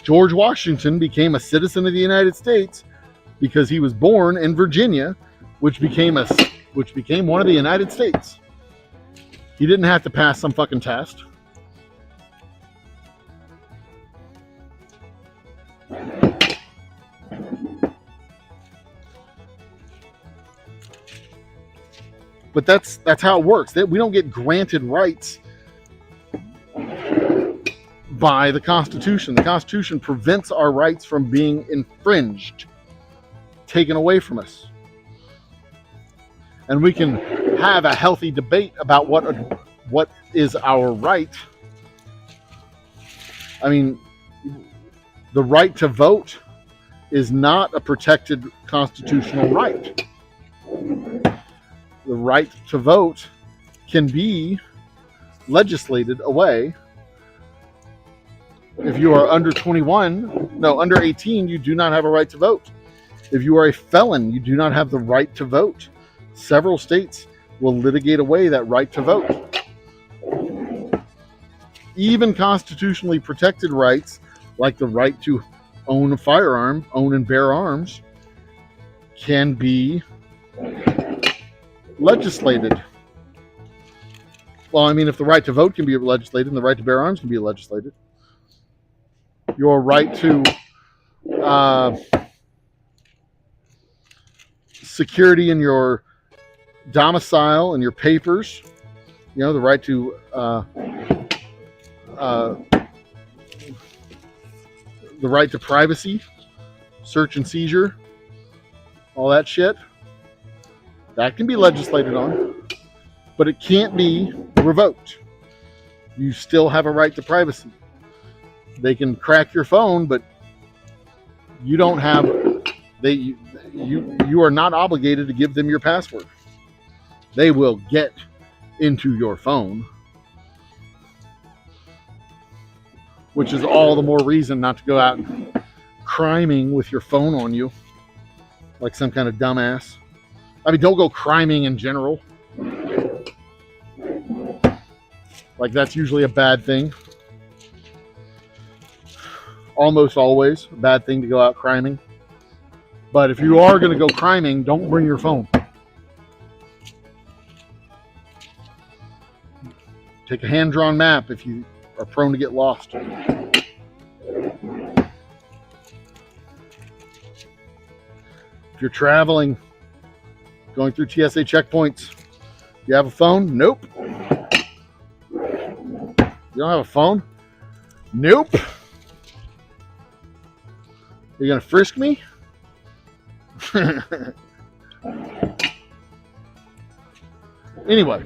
George Washington became a citizen of the United States because he was born in Virginia, which became one of the United States. He didn't have to pass some fucking test. But that's how it works. We don't get granted rights by the Constitution. The Constitution prevents our rights from being infringed, taken away from us. And we can have a healthy debate about what is our right. I mean, the right to vote is not a protected constitutional right. The right to vote can be legislated away. If you are under 18, you do not have a right to vote. If you are a felon, you do not have the right to vote. Several states will litigate away that right to vote. Even constitutionally protected rights, like the right to own a firearm, own and bear arms, can be legislated. Well, I mean, if the right to vote can be legislated and the right to bear arms can be legislated, your right to security in your domicile and your papers, the right to the right to privacy, search and seizure, all that shit, that can be legislated on, but it can't be revoked. You still have a right to privacy. They can crack your phone, but you don't have, you are not obligated to give them your password. They will get into your phone, which is all the more reason not to go out criming with your phone on you like some kind of dumbass. I mean, don't go criming in general. Like, that's usually a bad thing. Almost always a bad thing to go out criming. But if you are going to go criming, don't bring your phone. Take a hand-drawn map if you are prone to get lost. If you're traveling, going through TSA checkpoints, you have a phone? Nope. You don't have a phone? Nope. You're going to frisk me? Anyway.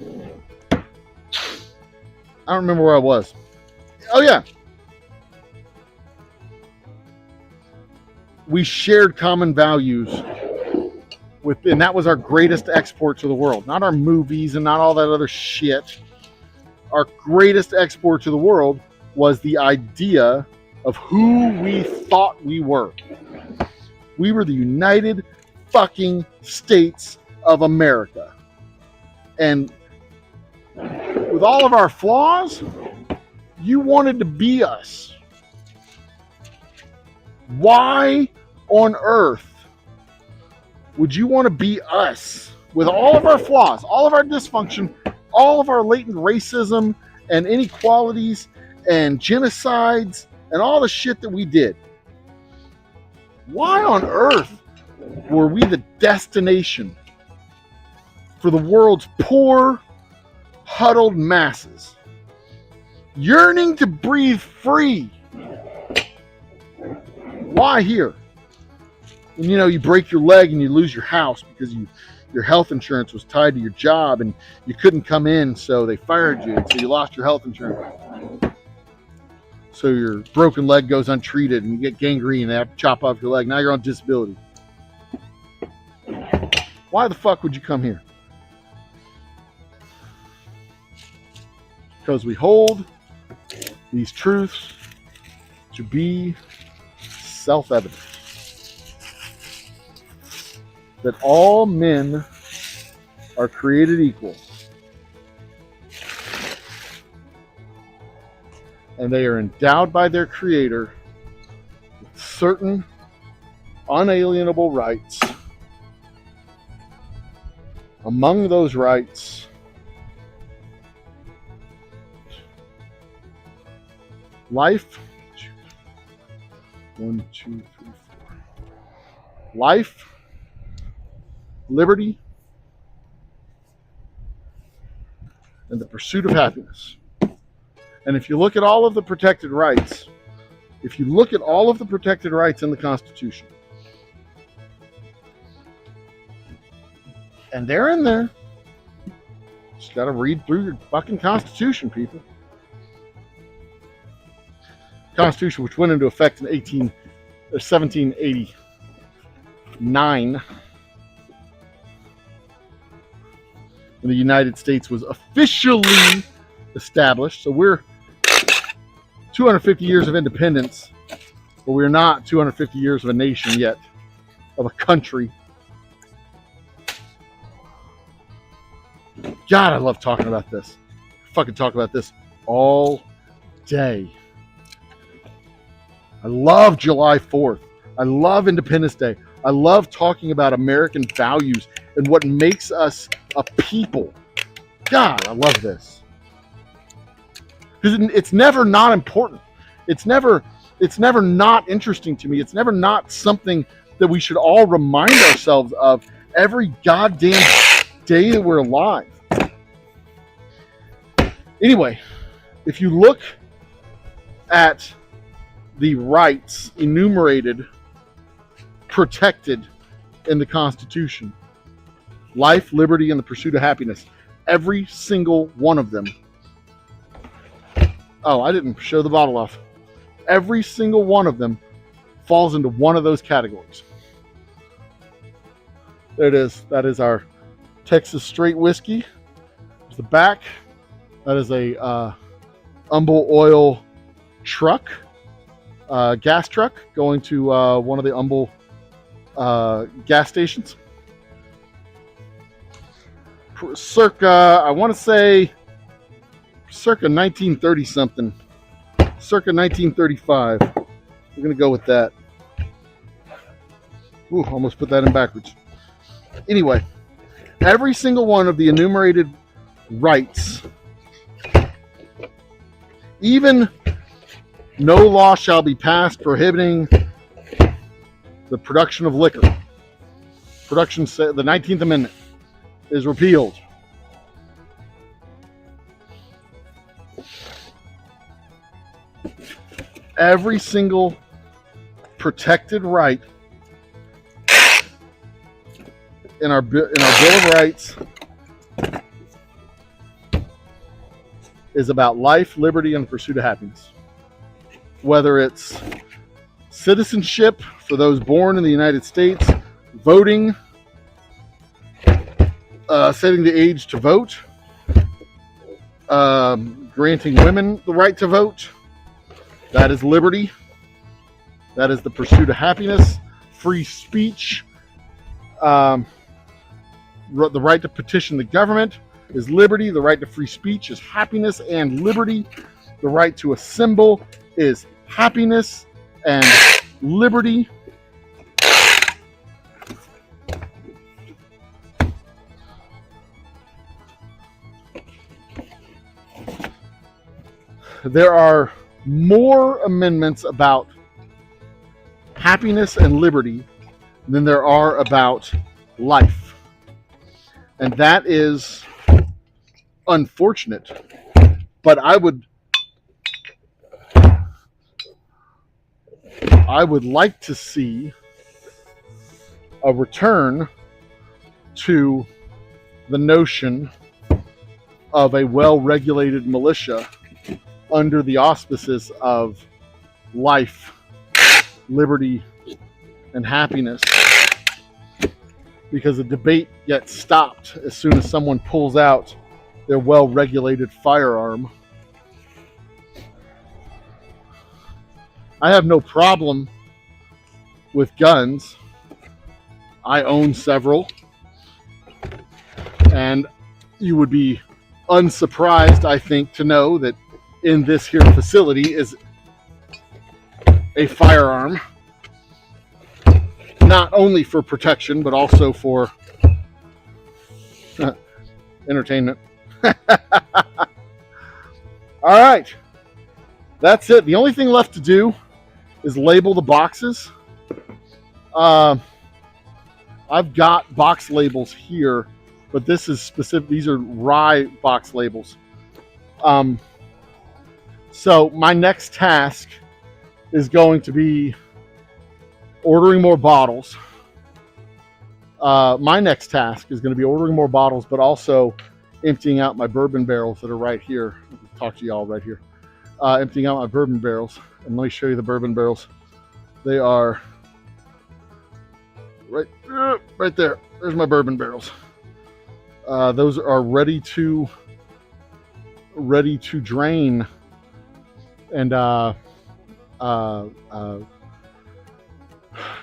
I don't remember where I was. Oh, yeah. We shared common values and that was our greatest export to the world. Not our movies and not all that other shit. Our greatest export to the world was the idea of who we thought we were. We were the United fucking States of America. And with all of our flaws, you wanted to be us. Why on earth would you want to be us? With all of our flaws, all of our dysfunction, all of our latent racism and inequalities and genocides and all the shit that we did. Why on earth were we the destination for the world's poor, huddled masses, yearning to breathe free? Why here? And you break your leg and you lose your house because your health insurance was tied to your job and you couldn't come in, so they fired you, and so you lost your health insurance. So your broken leg goes untreated and you get gangrene and they have to chop off your leg. Now you're on disability. Why the fuck would you come here? Because we hold these truths to be self-evident. That all men are created equal. And they are endowed by their Creator with certain unalienable rights. Among those rights, life. 1, 2, 3, 4. Life, liberty, and the pursuit of happiness. And if you look at all of the protected rights, in the Constitution, and they're in there, just got to read through your fucking Constitution, people. Constitution, which went into effect in 1789, when the United States was officially established. So we're 250 years of independence, but we're not 250 years of a nation yet. of a country. God, I love talking about this. I fucking talk about this all day. I love July 4th. I love Independence Day. I love talking about American values and what makes us a people. God, I love this. Because it's never not important. It's never not interesting to me. It's never not something that we should all remind ourselves of every goddamn day that we're alive. Anyway, if you look at the rights enumerated, protected in the Constitution, life, liberty, and the pursuit of happiness, every single one of them. Oh, I didn't show the bottle off. Every single one of them falls into one of those categories. There it is. That is our Texas straight whiskey. There's the back. That is a Humble oil truck, gas truck, going to one of the Humble gas stations. Circa, I want to say, circa 1930 something. Circa 1935. We're going to go with that. Ooh, almost put that in backwards. Anyway, every single one of the enumerated rights, even no law shall be passed prohibiting the production of liquor. The 19th Amendment is repealed. Every single protected right in our Bill of Rights is about life, liberty, and the pursuit of happiness. Whether it's citizenship for those born in the United States, voting, setting the age to vote, granting women the right to vote, that is liberty. That is the pursuit of happiness. Free speech, the right to petition the government is liberty. The right to free speech is happiness and liberty. The right to assemble is happiness and liberty. There are more amendments about happiness and liberty than there are about life. And that is unfortunate. But I would like to see a return to the notion of a well-regulated militia under the auspices of life, liberty, and happiness. Because the debate gets stopped as soon as someone pulls out their well-regulated firearm. I have no problem with guns. I own several. And you would be unsurprised, I think, to know that in this here facility is a firearm, not only for protection, but also for entertainment. All right. That's it. The only thing left to do is label the boxes. I've got box labels here, but this is specific. These are rye box labels. So my next task is going to be ordering more bottles. My next task is going to be ordering more bottles, but also emptying out my bourbon barrels that are right here. I'll talk to y'all right here. Emptying out my bourbon barrels. And let me show you the bourbon barrels. They are right there. There's my bourbon barrels. Those are ready to drain and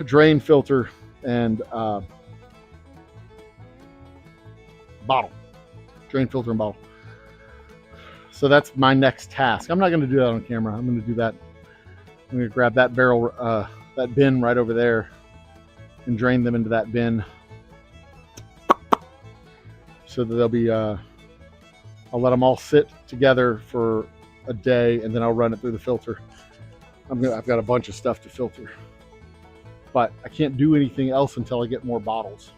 drain, filter, and bottle, drain, filter, and bottle. So that's my next task. I'm not going to do that on camera. I'm going to do that. I'm going to grab that barrel, that bin right over there, and drain them into that bin, so that they'll be. I'll let them all sit together for a day, and then I'll run it through the filter. I've got a bunch of stuff to filter, but I can't do anything else until I get more bottles.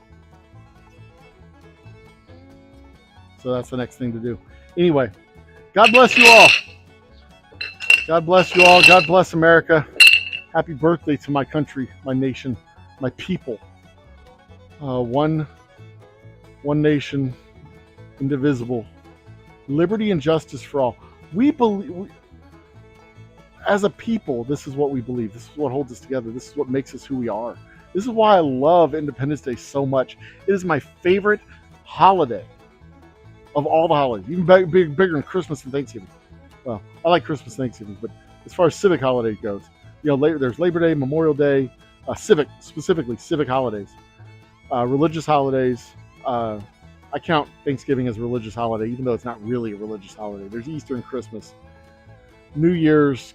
So that's the next thing to do. Anyway, God bless you all. God bless you all. God bless America. Happy birthday to my country, my nation, my people. One nation, indivisible. Liberty and justice for all. We believe, as a people, this is what we believe. This is what holds us together. This is what makes us who we are. This is why I love Independence Day so much. It is my favorite holiday of all the holidays, even bigger than Christmas and Thanksgiving. Well, I like Christmas and Thanksgiving, but as far as civic holiday goes, there's Labor Day, Memorial Day, specifically civic holidays, religious holidays. I count Thanksgiving as a religious holiday, even though it's not really a religious holiday. There's Easter and Christmas. New Year's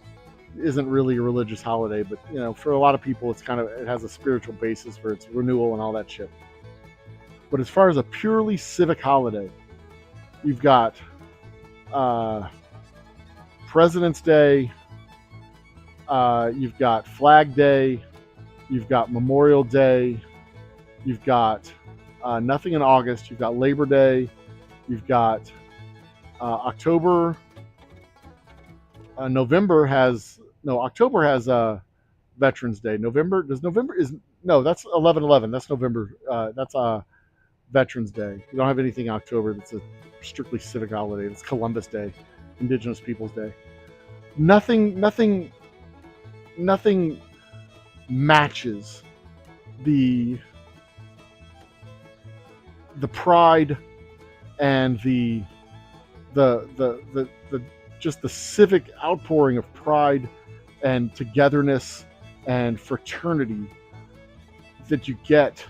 isn't really a religious holiday, but for a lot of people, it has a spiritual basis for its renewal and all that shit. But as far as a purely civic holiday, you've got President's Day, you've got Flag Day, you've got Memorial Day, you've got nothing in August, you've got Labor Day, you've got October. October has Veterans Day. That's 11/11. That's November. That's Veterans Day. You don't have anything in October that's a strictly civic holiday. It's Columbus Day, Indigenous Peoples Day. Nothing matches the pride and the just the civic outpouring of pride and togetherness and fraternity that you get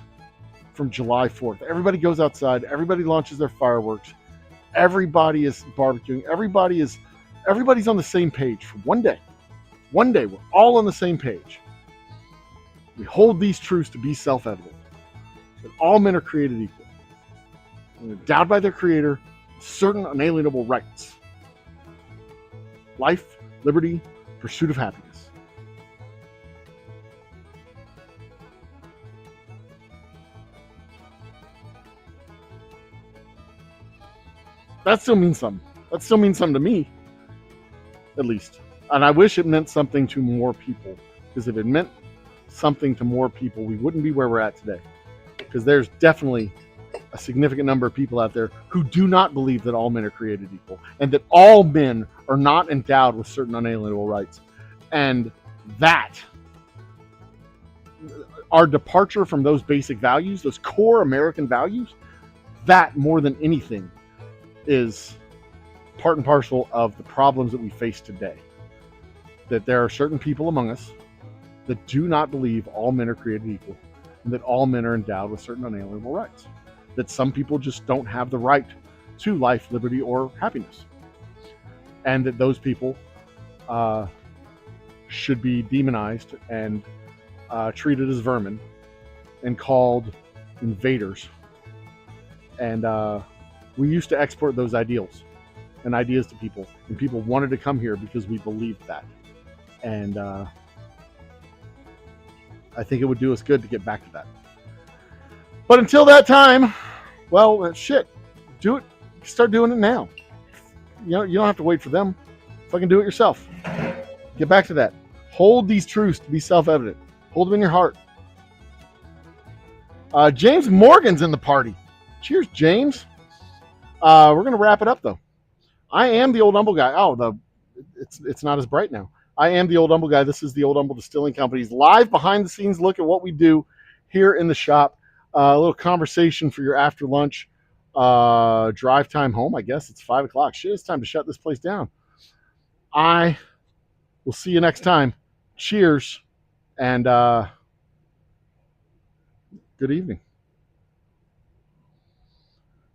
from July 4th. Everybody goes outside, everybody launches their fireworks, everybody is barbecuing, everybody's on the same page for one day. One day, we're all on the same page. We hold these truths to be self-evident, that all men are created equal, and endowed by their Creator certain unalienable rights: life, liberty, pursuit of happiness. That still means something. That still means something to me, at least. And I wish it meant something to more people, because if it meant something to more people, we wouldn't be where we're at today. Because there's definitely a significant number of people out there who do not believe that all men are created equal, and that all men are not endowed with certain unalienable rights. And that, our departure from those basic values, those core American values, that more than anything is part and parcel of the problems that we face today. That there are certain people among us that do not believe all men are created equal, and that all men are endowed with certain unalienable rights. That some people just don't have the right to life, liberty, or happiness. And that those people should be demonized and treated as vermin and called invaders. And we used to export those ideals and ideas to people, and people wanted to come here because we believed that. And I think it would do us good to get back to that. But until that time, well, shit, do it. Start doing it now. You don't have to wait for them. Fucking do it yourself. Get back to that. Hold these truths to be self-evident. Hold them in your heart. James Morgan's in the party. Cheers, James. We're gonna wrap it up though. I am the Old Humble Guy. Oh, it's not as bright now. I am the Old Humble Guy. This is the Old Humble Distilling Company's live behind the scenes look at what we do here in the shop. A little conversation for your after lunch drive time home. I guess it's 5 o'clock. Shit, it's time to shut this place down. I will see you next time. Cheers. And Good evening.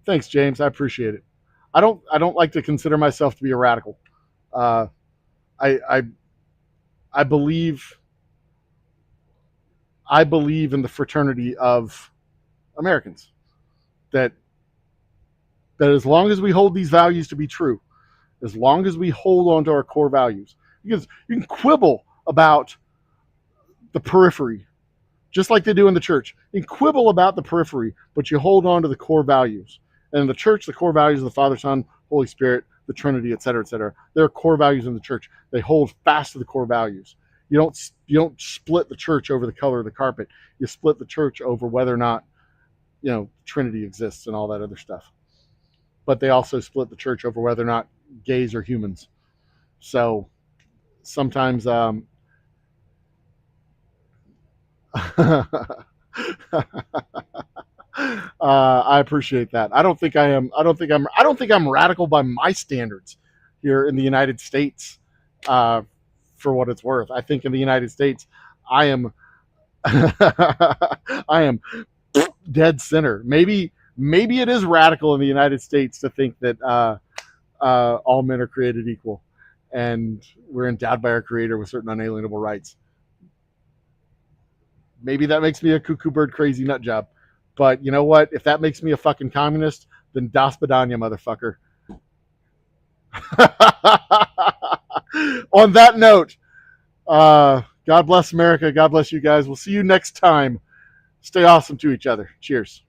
Thanks, James. I appreciate it. I don't like to consider myself to be a radical. Uh, I, I I believe in the fraternity of Americans. That as long as we hold these values to be true, as long as we hold on to our core values, because you can quibble about the periphery, just like they do in the church. You can quibble about the periphery, but you hold on to the core values. And in the church, the core values of the Father, Son, Holy Spirit, the Trinity, et cetera, et cetera. There are core values in the church. They hold fast to the core values. You don't split the church over the color of the carpet. You split the church over whether or not Trinity exists and all that other stuff. But they also split the church over whether or not gays are humans. So sometimes I appreciate that. I don't think I am. I don't think I'm. I don't think I'm radical by my standards here in the United States. Uh, for what it's worth, I think in the United States, I am. I am dead center. Maybe it is radical in the United States to think that all men are created equal, and we're endowed by our Creator with certain unalienable rights. Maybe that makes me a cuckoo bird crazy nut job. But you know what? If that makes me a fucking communist, then das badanya, motherfucker. On that note, God bless America. God bless you guys. We'll see you next time. Stay awesome to each other. Cheers.